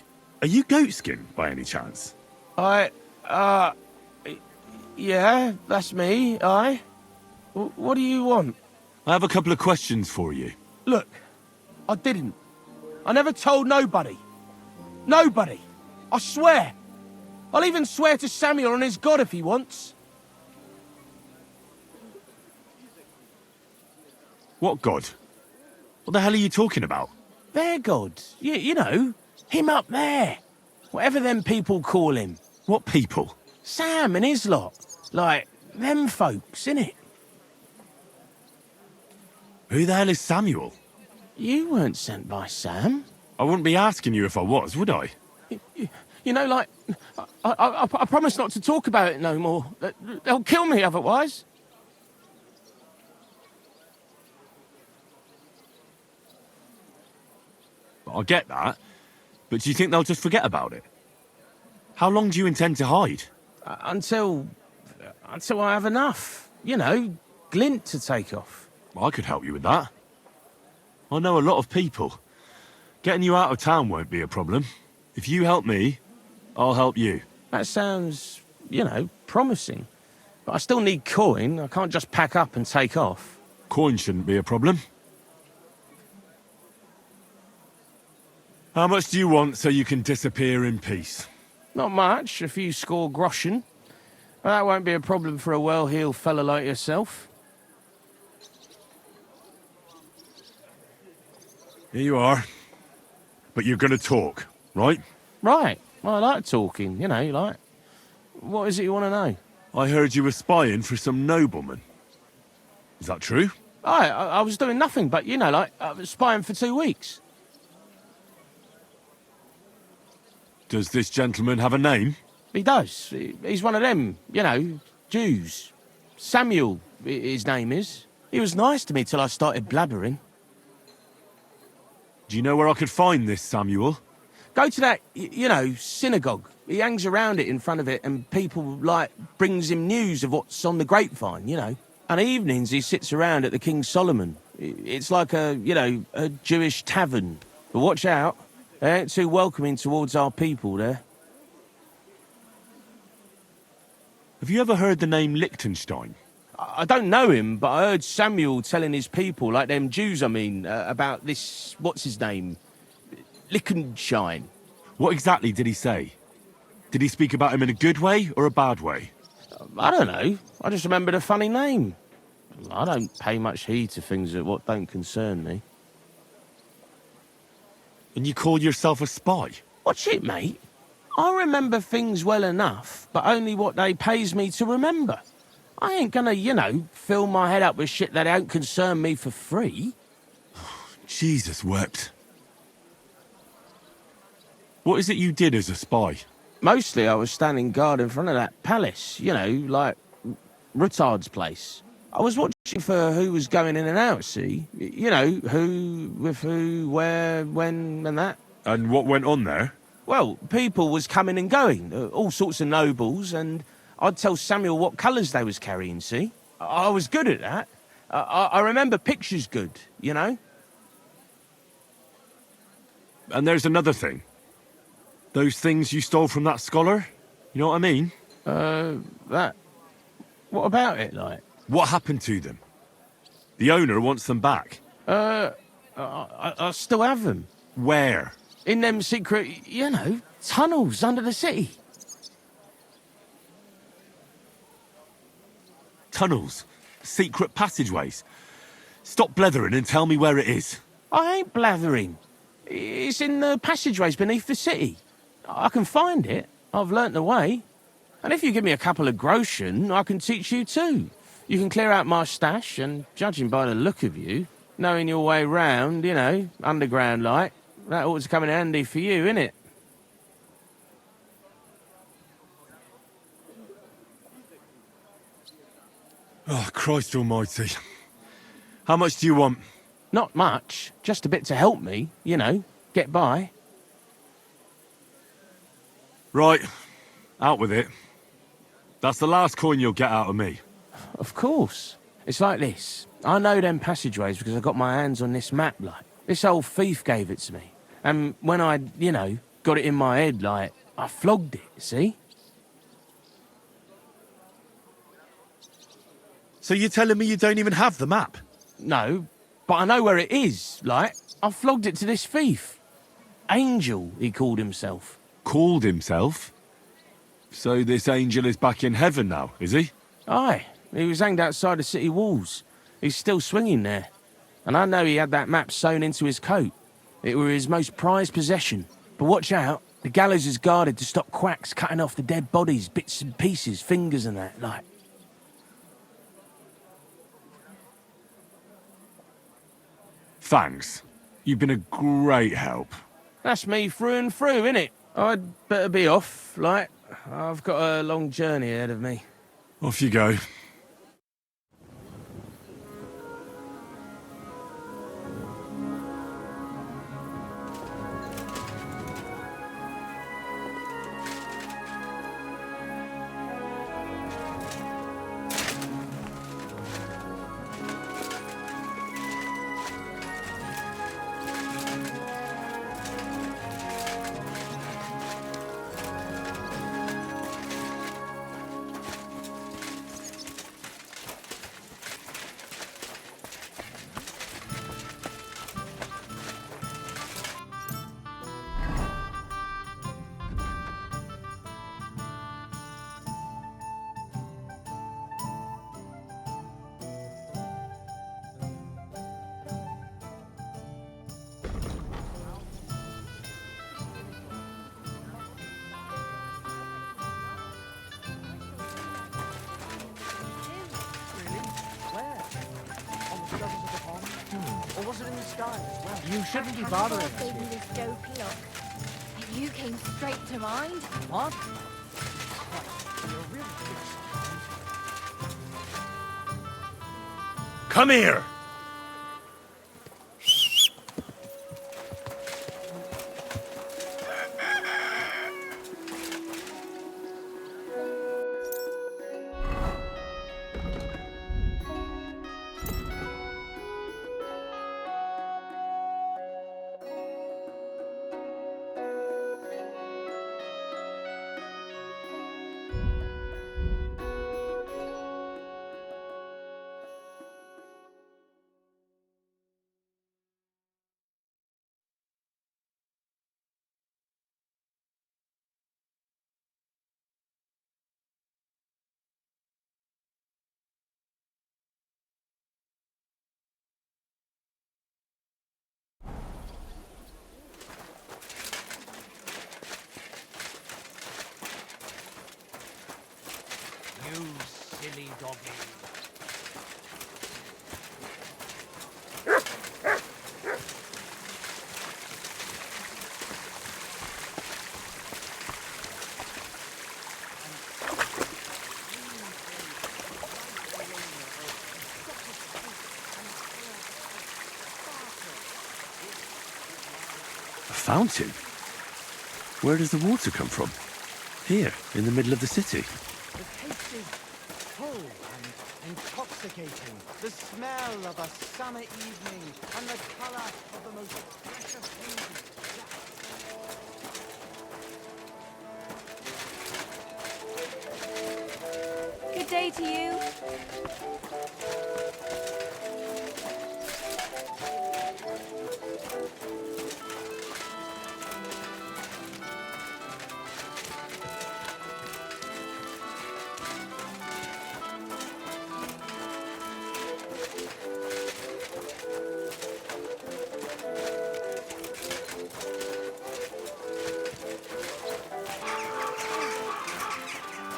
are you Goatskin by any chance? Yeah, that's me, aye. What do you want? I have a couple of questions for you. Look, I didn't. I never told nobody. Nobody. I swear. I'll even swear to Samuel and his God if he wants. What god? What the hell are you talking about? Their God. You know, him up there. Whatever them people call him. What people? Sam and his lot. Like, them folks, innit? Who the hell is Samuel? You weren't sent by Sam. I wouldn't be asking you if I was, would I? You know, like, I promise not to talk about it no more. They'll kill me otherwise. I get that, but do you think they'll just forget about it? How long do you intend to hide? Until I have enough. You know, glint to take off. Well, I could help you with that. I know a lot of people. Getting you out of town won't be a problem. If you help me, I'll help you. That sounds, you know, promising. But I still need coin. I can't just pack up and take off. Coin shouldn't be a problem. How much do you want so you can disappear in peace? Not much, a few score groschen. But that won't be a problem for a well-heeled fella like yourself. Here you are. But you're gonna talk, right? Right. Well, I like talking, you know, like... What is it you want to know? I heard you were spying for some nobleman. Is that true? I was doing nothing but, you know, like, I was spying for 2 weeks. Does this gentleman have a name? He does. He's one of them, you know, Jews. Samuel, his name is. He was nice to me till I started blabbering. Do you know where I could find this Samuel? Go to that, you know, synagogue. He hangs around it in front of it and people, like, brings him news of what's on the grapevine, you know. And evenings he sits around at the King Solomon. It's like a, you know, a Jewish tavern. But watch out. They ain't too welcoming towards our people there. Have you ever heard the name Liechtenstein? I don't know him, but I heard Samuel telling his people, like them Jews, I mean, about this, what's his name? Liechtenstein. What exactly did he say? Did he speak about him in a good way or a bad way? I don't know. I just remembered a funny name. I don't pay much heed to things that what don't concern me. And you call yourself a spy? Watch it, mate. I remember things well enough, but only what they pays me to remember. I ain't gonna, you know, fill my head up with shit that don't concern me for free. Jesus wept. What is it you did as a spy? Mostly I was standing guard in front of that palace, you know, like Rutard's place. I was watching for who was going in and out, see? You know, who, with who, where, when, and that. And what went on there? Well, people was coming and going, all sorts of nobles, and I'd tell Samuel what colours they was carrying, see? I was good at that. I remember pictures good, you know? And there's another thing. Those things you stole from that scholar? You know what I mean? That... What about it, like? What happened to them? The owner wants them back. I still have them. Where? In them secret, you know, tunnels under the city. Tunnels? Secret passageways? Stop blethering and tell me where it is. I ain't blathering. It's in the passageways beneath the city. I can find it. I've learnt the way. And if you give me a couple of groschen, I can teach you too. You can clear out my stash, and judging by the look of you, knowing your way round, you know, underground like, that ought to come in handy for you, innit? Oh, Christ almighty. How much do you want? Not much. Just a bit to help me, you know, get by. Right. Out with it. That's the last coin you'll get out of me. Of course. It's like this. I know them passageways because I got my hands on this map, like. This old thief gave it to me. And when I, you know, got it in my head, like, I flogged it, see? So you're telling me you don't even have the map? No, but I know where it is, like. I flogged it to this thief. Angel, he called himself. Called himself? So this angel is back in heaven now, is he? Aye, he was hanged outside the city walls. He's still swinging there. And I know he had that map sewn into his coat. It were his most prized possession. But watch out, the gallows is guarded to stop quacks cutting off the dead bodies, bits and pieces, fingers and that, like. Thanks. You've been a great help. That's me through and through, innit? I'd better be off, like. I've got a long journey ahead of me. Off you go. Or was it in the sky as well? You shouldn't be bothering us. Gave me this dopey look. And you came straight to mind. What? You're really good sometimes. Come here! You silly doggy. A fountain? Where does the water come from? Here, in the middle of the city. The taste is full and intoxicating. The smell of a summer evening and the color of the most precious beauty. Good day to you.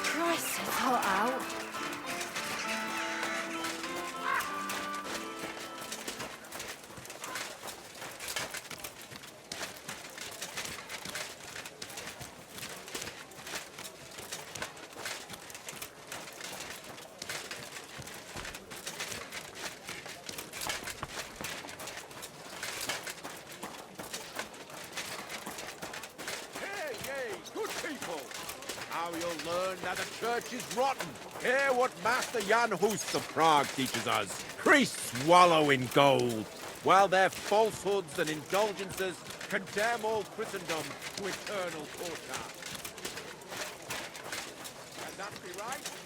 Christ, it's hot out. Hey, yay, good people! Now you'll learn that the church is rotten. Hear what Master Jan Hus of Prague teaches us. Priests wallow in gold, while their falsehoods and indulgences condemn all Christendom to eternal torture. Can that be right?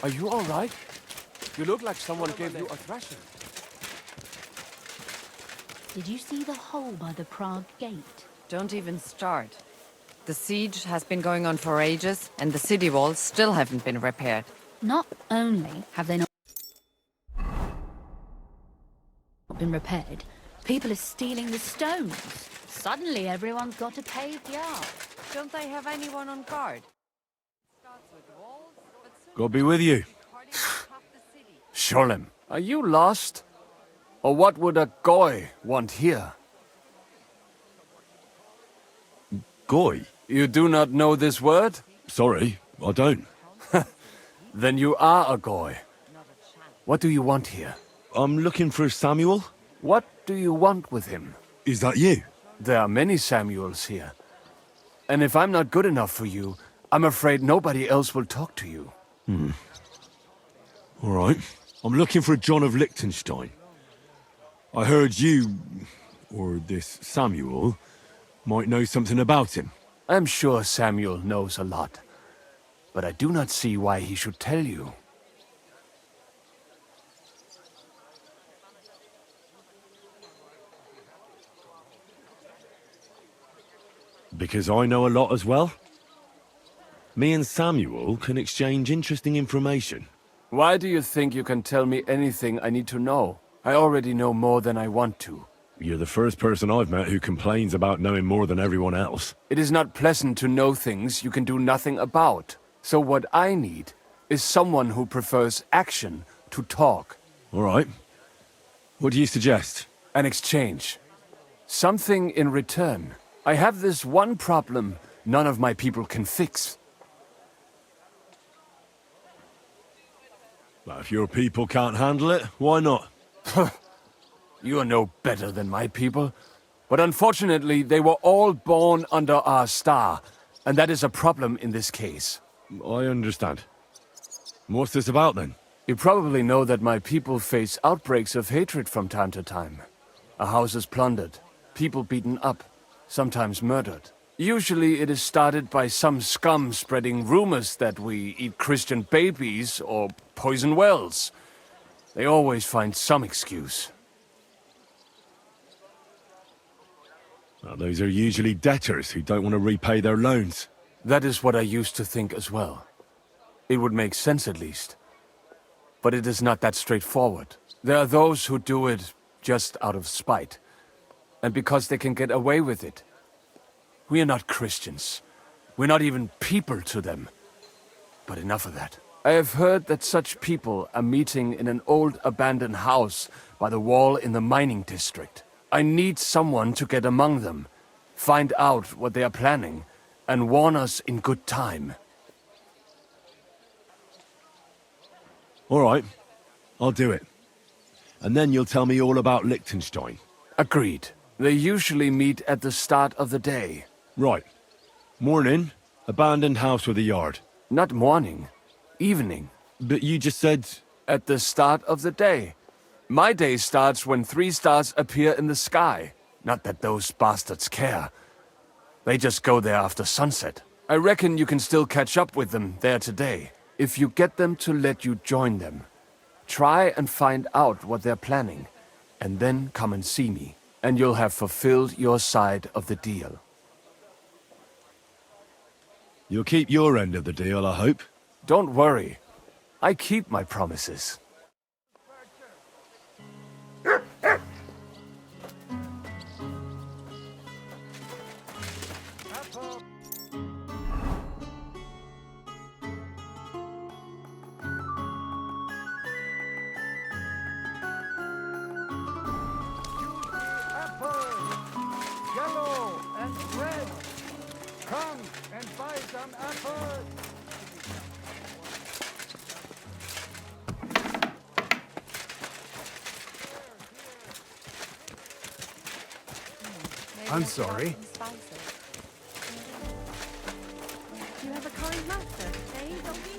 Are you all right? You look like someone gave you a thrashing. Did you see the hole by the Prague gate? Don't even start. The siege has been going on for ages, and the city walls still haven't been repaired. Not only have they not been repaired, people are stealing the stones. Suddenly everyone's got a paved yard. Don't they have anyone on guard? God be with you. Sholem, are you lost? Or what would a goy want here? Goy? You do not know this word? Sorry, I don't. Then you are a goy. What do you want here? I'm looking for Samuel. What do you want with him? Is that you? There are many Samuels here. And if I'm not good enough for you, I'm afraid nobody else will talk to you. All right. I'm looking for John of Liechtenstein. I heard you, or this Samuel, might know something about him. I'm sure Samuel knows a lot. But I do not see why he should tell you. Because I know a lot as well? Me and Samuel can exchange interesting information. Why do you think you can tell me anything I need to know? I already know more than I want to. You're the first person I've met who complains about knowing more than everyone else. It is not pleasant to know things you can do nothing about. So what I need is someone who prefers action to talk. All right. What do you suggest? An exchange. Something in return. I have this one problem none of my people can fix. Well, if your people can't handle it, why not? You are no better than my people. But unfortunately, they were all born under our star, and that is a problem in this case. I understand. What's this about then? You probably know that my people face outbreaks of hatred from time to time. A house is plundered, people beaten up, sometimes murdered. Usually it is started by some scum spreading rumors that we eat Christian babies or poison wells. They always find some excuse. Well, those are usually debtors who don't want to repay their loans. That is what I used to think as well. It would make sense at least. But it is not that straightforward. There are those who do it just out of spite. And because they can get away with it. We are not Christians. We're not even people to them. But enough of that. I have heard that such people are meeting in an old abandoned house by the wall in the mining district. I need someone to get among them, find out what they are planning, and warn us in good time. All right, I'll do it. And then you'll tell me all about Liechtenstein. Agreed. They usually meet at the start of the day. Right. Morning, abandoned house with a yard. Not morning, evening. But you just said... At the start of the day. My day starts when 3 stars appear in the sky. Not that those bastards care. They just go there after sunset. I reckon you can still catch up with them there today. If you get them to let you join them. Try and find out what they're planning. And then come and see me. And you'll have fulfilled your side of the deal. You'll keep your end of the deal, I hope. Don't worry. I keep my promises. Yellow and red. Come and buy some apples. I'm sorry. You have a kind master, eh, doggy?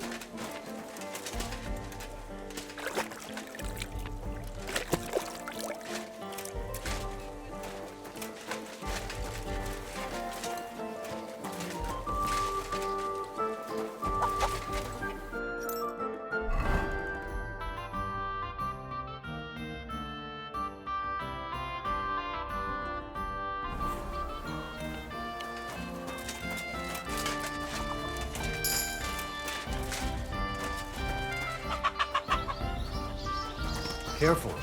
Careful.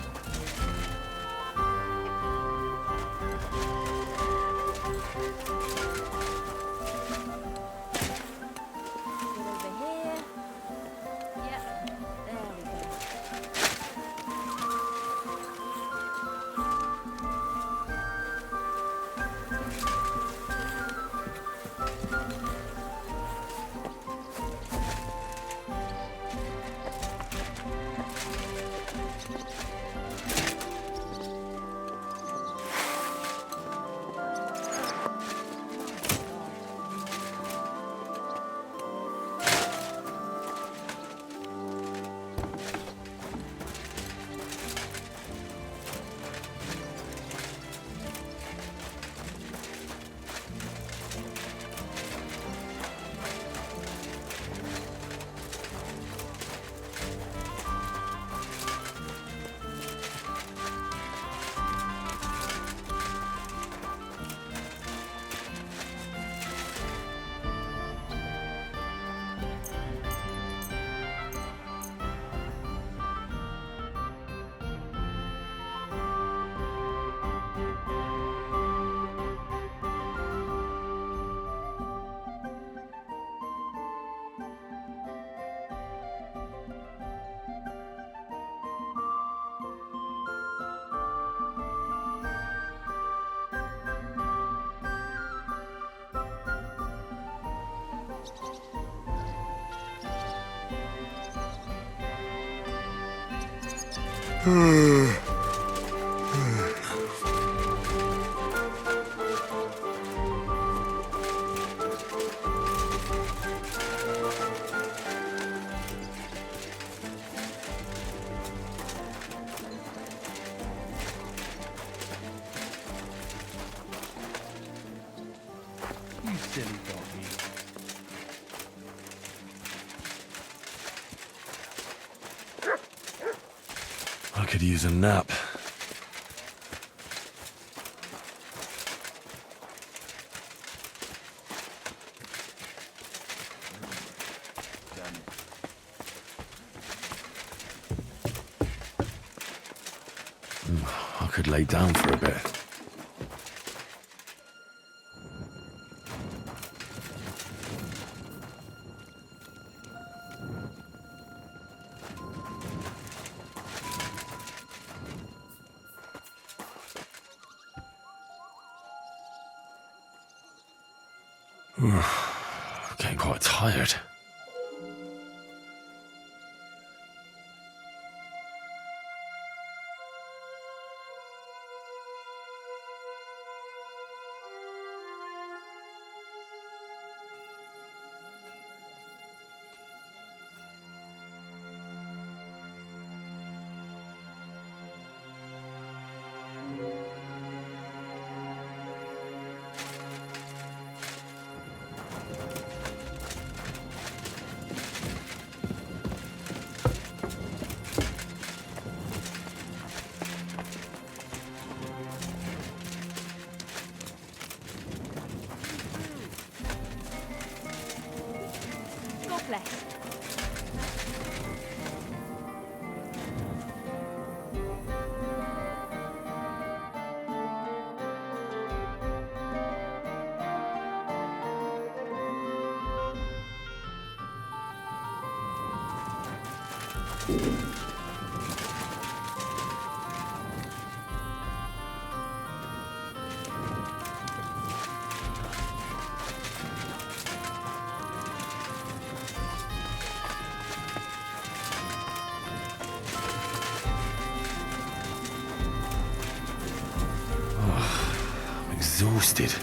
silly doggy. I could use a nap. I could lay down for a bit. Getting quite tired. God bless. I'm exhausted.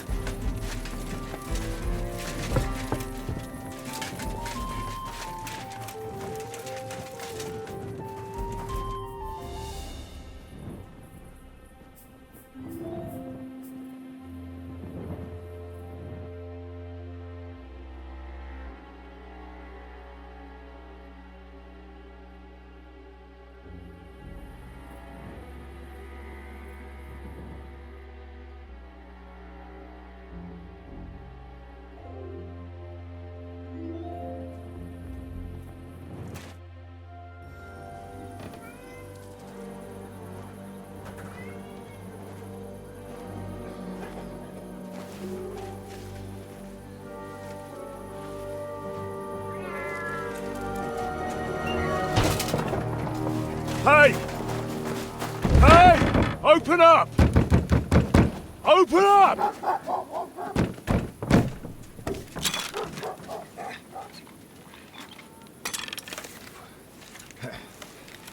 Hey! Hey! Open up! Open up!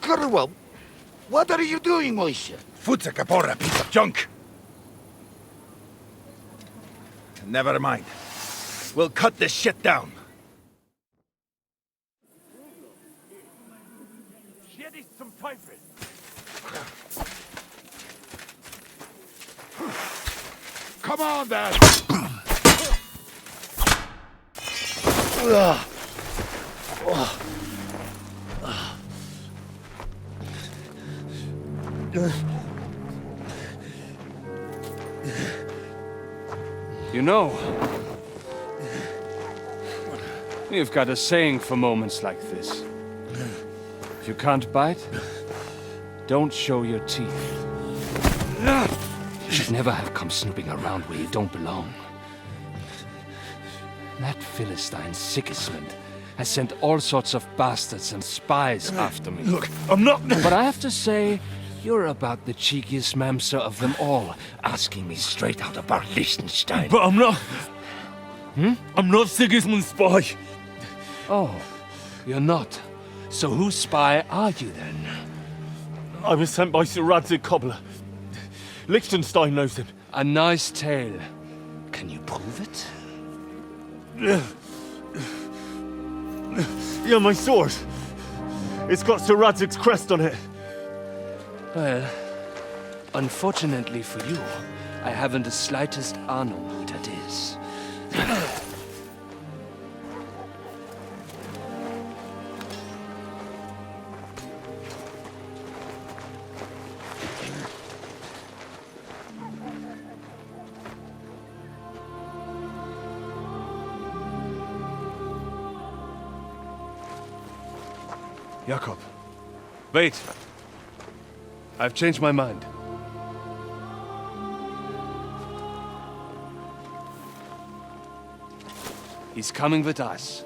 Curwell, what are you doing, Moisha? Futsa Capora, piece of junk! Never mind. We'll cut this shit down. Some favorite. Come on, then! You know, you've got a saying for moments like this. If you can't bite, don't show your teeth. You should never have come snooping around where you don't belong. That Philistine Sigismund has sent all sorts of bastards and spies after me. Look, I'm not... But I have to say, you're about the cheekiest mamser of them all, asking me straight out about Liechtenstein. But I'm not... I'm not Sigismund's spy. Oh, you're not? So whose spy are you then? I was sent by Sir Radzig Cobbler. Liechtenstein knows him. A nice tale. Can you prove it? Yeah, my sword. It's got Sir Radzig's crest on it. Well, unfortunately for you, I haven't the slightest ahnung who that is. Jakob, wait. I've changed my mind. He's coming with us.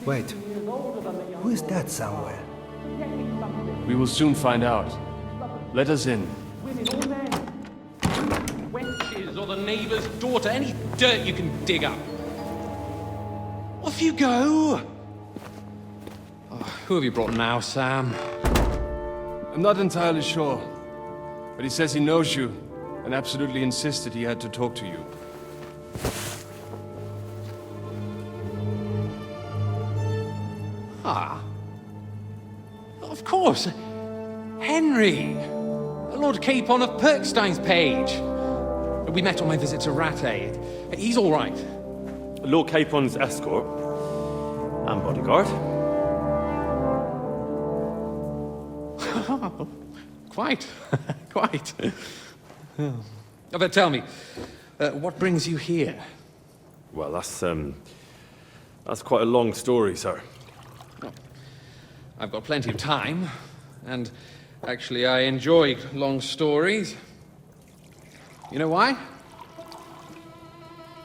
Wait, who is that somewhere? We will soon find out. Let us in. Wenches or the neighbour's daughter, any dirt you can dig up. Off you go! Oh, who have you brought now, Sam? I'm not entirely sure, but he says he knows you and absolutely insisted he had to talk to you. Ah. Of course. Henry. Lord Capon of Perkstein's page. We met on my visit to Rattay. He's all right. Lord Capon's escort and bodyguard. Quite. Quite. Oh, but tell me, what brings you here? Well, that's quite a long story, sir. I've got plenty of time, and actually I enjoy long stories. You know why?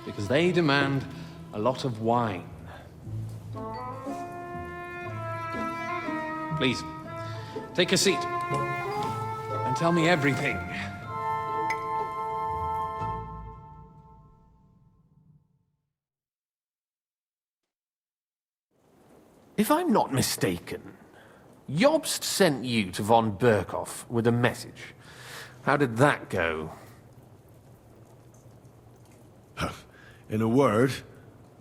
Because they demand a lot of wine. Please, take a seat and tell me everything. If I'm not mistaken, Jobst sent you to von Berkhoff with a message. How did that go? In a word,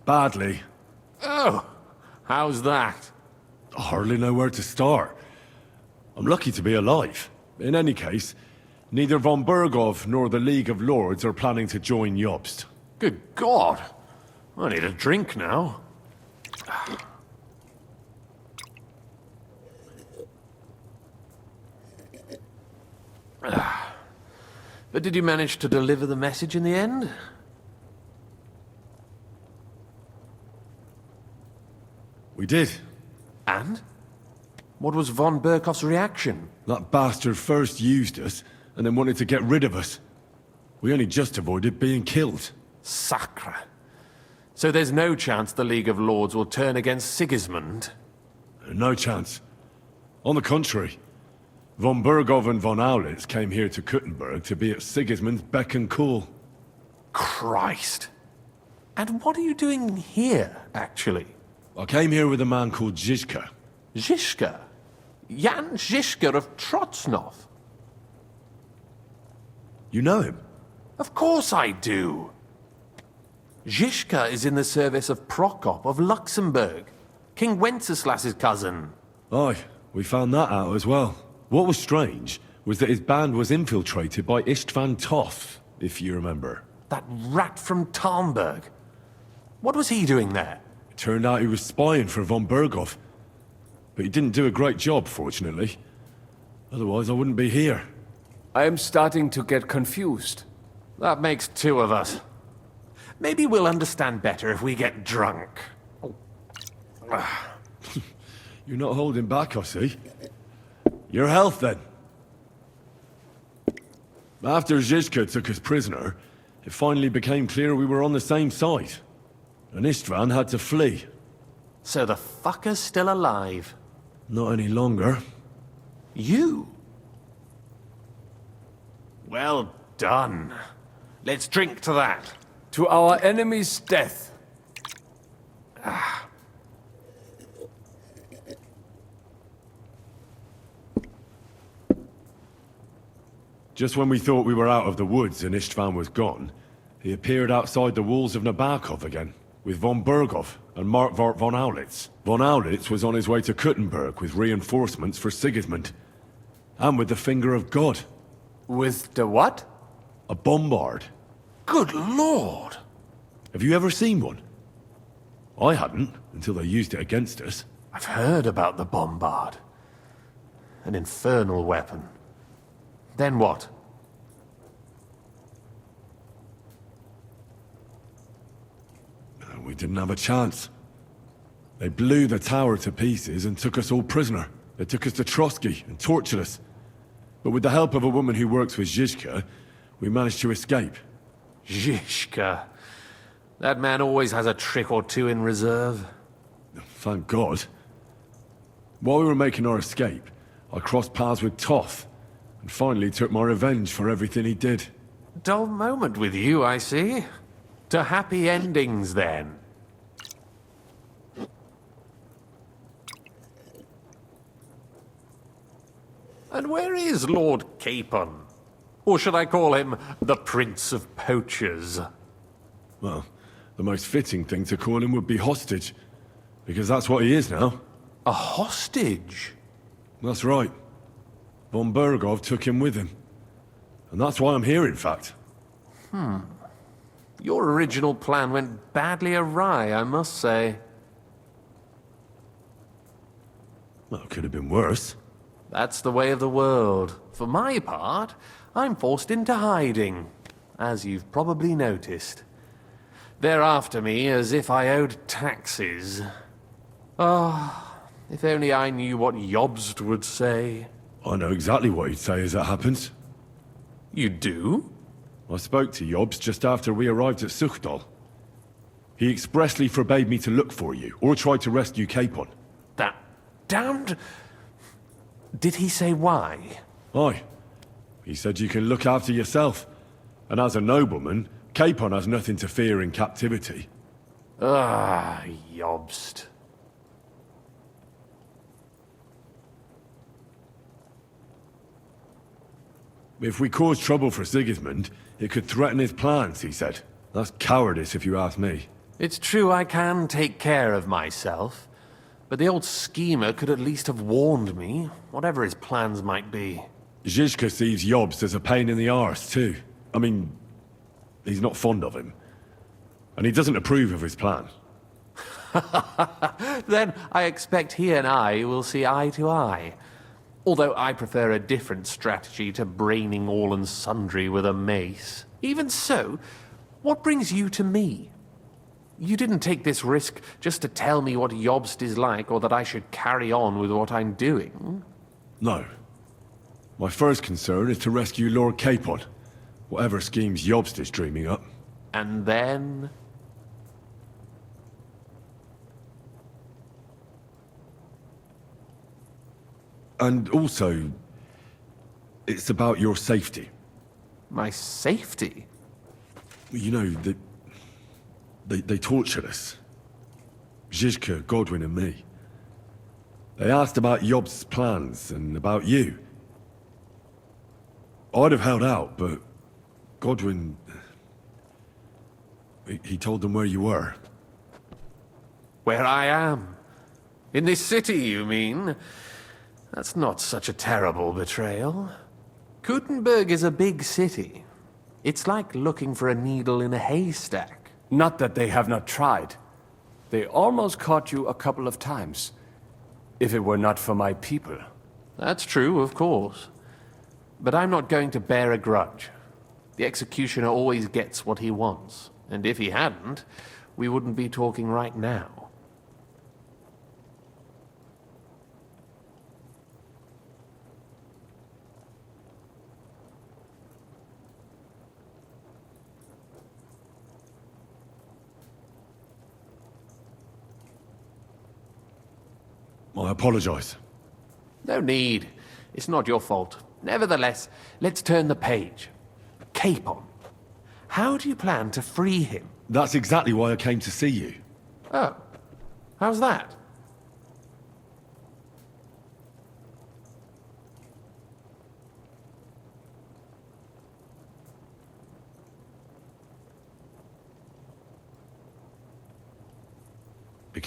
badly. Oh, how's that? I hardly know where to start. I'm lucky to be alive. In any case, neither von Berghoff nor the League of Lords are planning to join Jobst. Good God! I need a drink now. But did you manage to deliver the message in the end? We did. And? What was von Berkhoff's reaction? That bastard first used us, and then wanted to get rid of us. We only just avoided being killed. Sacre. So there's no chance the League of Lords will turn against Sigismund? No chance. On the contrary. Von Berghoff and von Aulitz came here to Kuttenberg to be at Sigismund's beck and call. Christ. And what are you doing here, actually? I came here with a man called Zizka. Zizka? Jan Zizka of Trotsnov? You know him? Of course I do. Zizka is in the service of Prokop of Luxembourg, King Wenceslas's cousin. Aye, we found that out as well. What was strange was that his band was infiltrated by Istvan Toth, if you remember. That rat from Talmberg. What was he doing there? It turned out he was spying for von Berghoff. But he didn't do a great job, fortunately. Otherwise, I wouldn't be here. I am starting to get confused. That makes two of us. Maybe we'll understand better if we get drunk. You're not holding back, I see. Your health, then. After Zizka took us prisoner, it finally became clear we were on the same side. And Istvan had to flee. So the fucker's still alive? Not any longer. You? Well done. Let's drink to that. To our enemy's death. Just when we thought we were out of the woods and Istvan was gone, he appeared outside the walls of Nabokov again, with von Bergov and Markvart von Aulitz. Von Aulitz was on his way to Kuttenberg with reinforcements for Sigismund. And with the finger of God. With the what? A bombard. Good lord! Have you ever seen one? I hadn't, until they used it against us. I've heard about the bombard. An infernal weapon. Then what? We didn't have a chance. They blew the tower to pieces and took us all prisoner. They took us to Trotsky and tortured us. But with the help of a woman who works with Zizka, we managed to escape. Zizka. That man always has a trick or two in reserve. Thank God. While we were making our escape, I crossed paths with Toth, and finally took my revenge for everything he did. Dull moment with you, I see. To happy endings, then. And where is Lord Capon? Or should I call him the Prince of Poachers? Well, the most fitting thing to call him would be hostage, because that's what he is now. A hostage? That's right. Von Bergov took him with him. And that's why I'm here, in fact. Your original plan went badly awry, I must say. Well, it could have been worse. That's the way of the world. For my part, I'm forced into hiding, as you've probably noticed. They're after me as if I owed taxes. Ah, if only I knew what Jobst would say. I know exactly what he'd say as that happens. You do? I spoke to Jobst just after we arrived at Suchdal. He expressly forbade me to look for you, or try to rescue Capon. That damned... Did he say why? Aye. He said you can look after yourself. And as a nobleman, Capon has nothing to fear in captivity. Ah, Jobst. If we cause trouble for Sigismund, it could threaten his plans, he said. That's cowardice, if you ask me. It's true I can take care of myself, but the old schemer could at least have warned me, whatever his plans might be. Zizka sees Jobst as a pain in the arse, too. I mean, he's not fond of him. And he doesn't approve of his plan. Then I expect he and I will see eye to eye. Although I prefer a different strategy to braining all and sundry with a mace. Even so, what brings you to me? You didn't take this risk just to tell me what Jobst is like, or that I should carry on with what I'm doing. No. My first concern is to rescue Lord Capon, whatever schemes Jobst is dreaming up. And then... And also, it's about your safety. My safety? You know, they tortured us. Zizka, Godwin and me. They asked about Jobst's plans and about you. I'd have held out, but Godwin... He told them where you were. Where I am? In this city, you mean? That's not such a terrible betrayal. Kuttenberg is a big city. It's like looking for a needle in a haystack. Not that they have not tried. They almost caught you a couple of times. If it were not for my people. That's true, of course. But I'm not going to bear a grudge. The executioner always gets what he wants. And if he hadn't, we wouldn't be talking right now. I apologize. No need. It's not your fault. Nevertheless, let's turn the page. Capon. How do you plan to free him? That's exactly why I came to see you. Oh. How's that?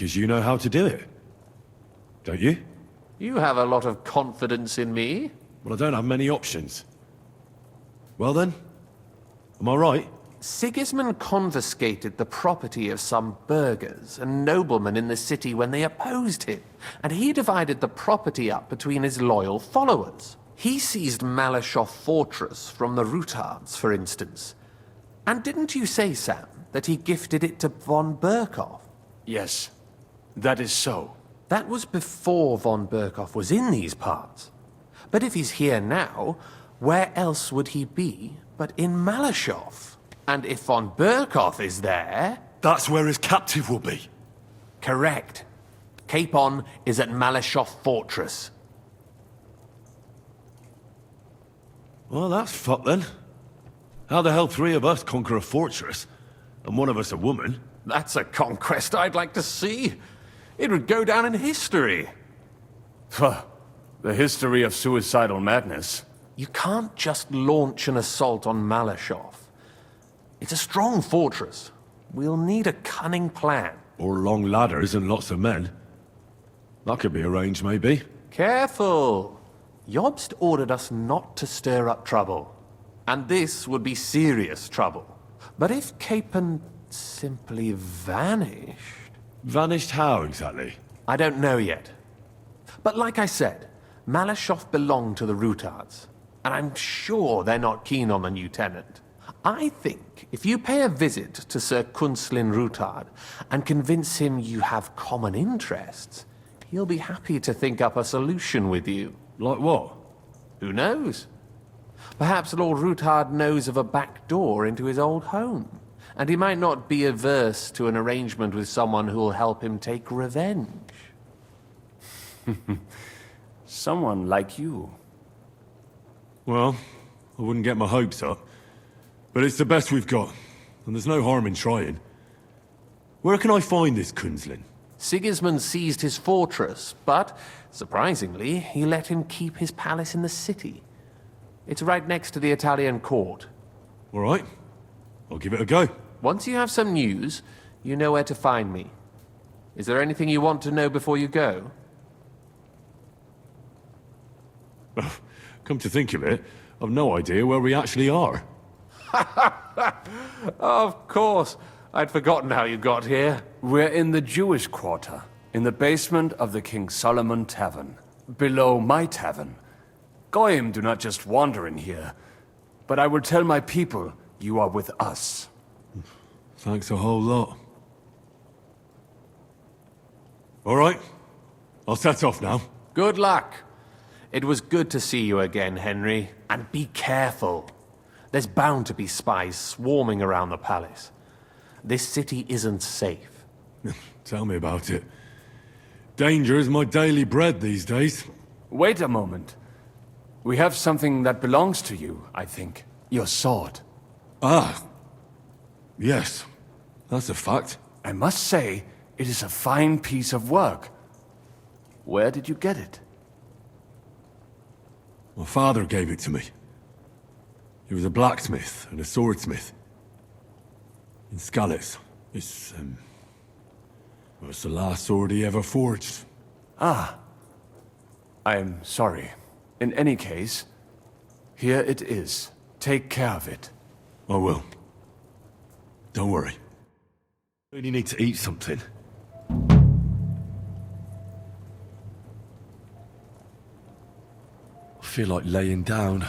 because you know how to do it. Don't you? You have a lot of confidence in me. Well, I don't have many options. Well then, am I right? Sigismund confiscated the property of some burghers and noblemen in the city when they opposed him, and he divided the property up between his loyal followers. He seized Malashov Fortress from the Rutards, for instance. And didn't you say, Sam, that he gifted it to von Berkhoff? Yes, that is so. That was before von Berkhoff was in these parts. But if he's here now, where else would he be but in Malashov? And if von Berkhoff is there... That's where his captive will be. Correct. Capon is at Malashov Fortress. Well, that's fucked then. How the hell 3 of us conquer a fortress, and one of us a woman? That's a conquest I'd like to see. It would go down in history. The history of suicidal madness. You can't just launch an assault on Malashov. It's a strong fortress. We'll need a cunning plan. Or long ladders and lots of men. That could be arranged, maybe. Careful! Jobst ordered us not to stir up trouble. And this would be serious trouble. But if Capon simply vanished... Vanished how, exactly? I don't know yet. But like I said, Malashov belonged to the Rutards. And I'm sure they're not keen on the new tenant. I think if you pay a visit to Sir Kunslin Rutard and convince him you have common interests, he'll be happy to think up a solution with you. Like what? Who knows? Perhaps Lord Rutard knows of a back door into his old home, and he might not be averse to an arrangement with someone who'll help him take revenge. Someone like you. Well, I wouldn't get my hopes up. But it's the best we've got, and there's no harm in trying. Where can I find this Kunslin? Sigismund seized his fortress, but, surprisingly, he let him keep his palace in the city. It's right next to the Italian court. All right. I'll give it a go. Once you have some news, you know where to find me. Is there anything you want to know before you go? Come to think of it, I've no idea where we actually are. Of course. I'd forgotten how you got here. We're in the Jewish quarter, in the basement of the King Solomon Tavern, below my tavern. Goyim do not just wander in here, but I will tell my people you are with us. Thanks a whole lot. All right. I'll set off now. Good luck. It was good to see you again, Henry. And be careful. There's bound to be spies swarming around the palace. This city isn't safe. Tell me about it. Danger is my daily bread these days. Wait a moment. We have something that belongs to you, I think. Your sword. Ah. Yes. That's a fact. I must say, it is a fine piece of work. Where did you get it? My father gave it to me. He was a blacksmith and a swordsmith. In Skalitz. It's the last sword he ever forged. Ah. I'm sorry. In any case, here it is. Take care of it. I will. Don't worry. I really need to eat something. I feel like laying down.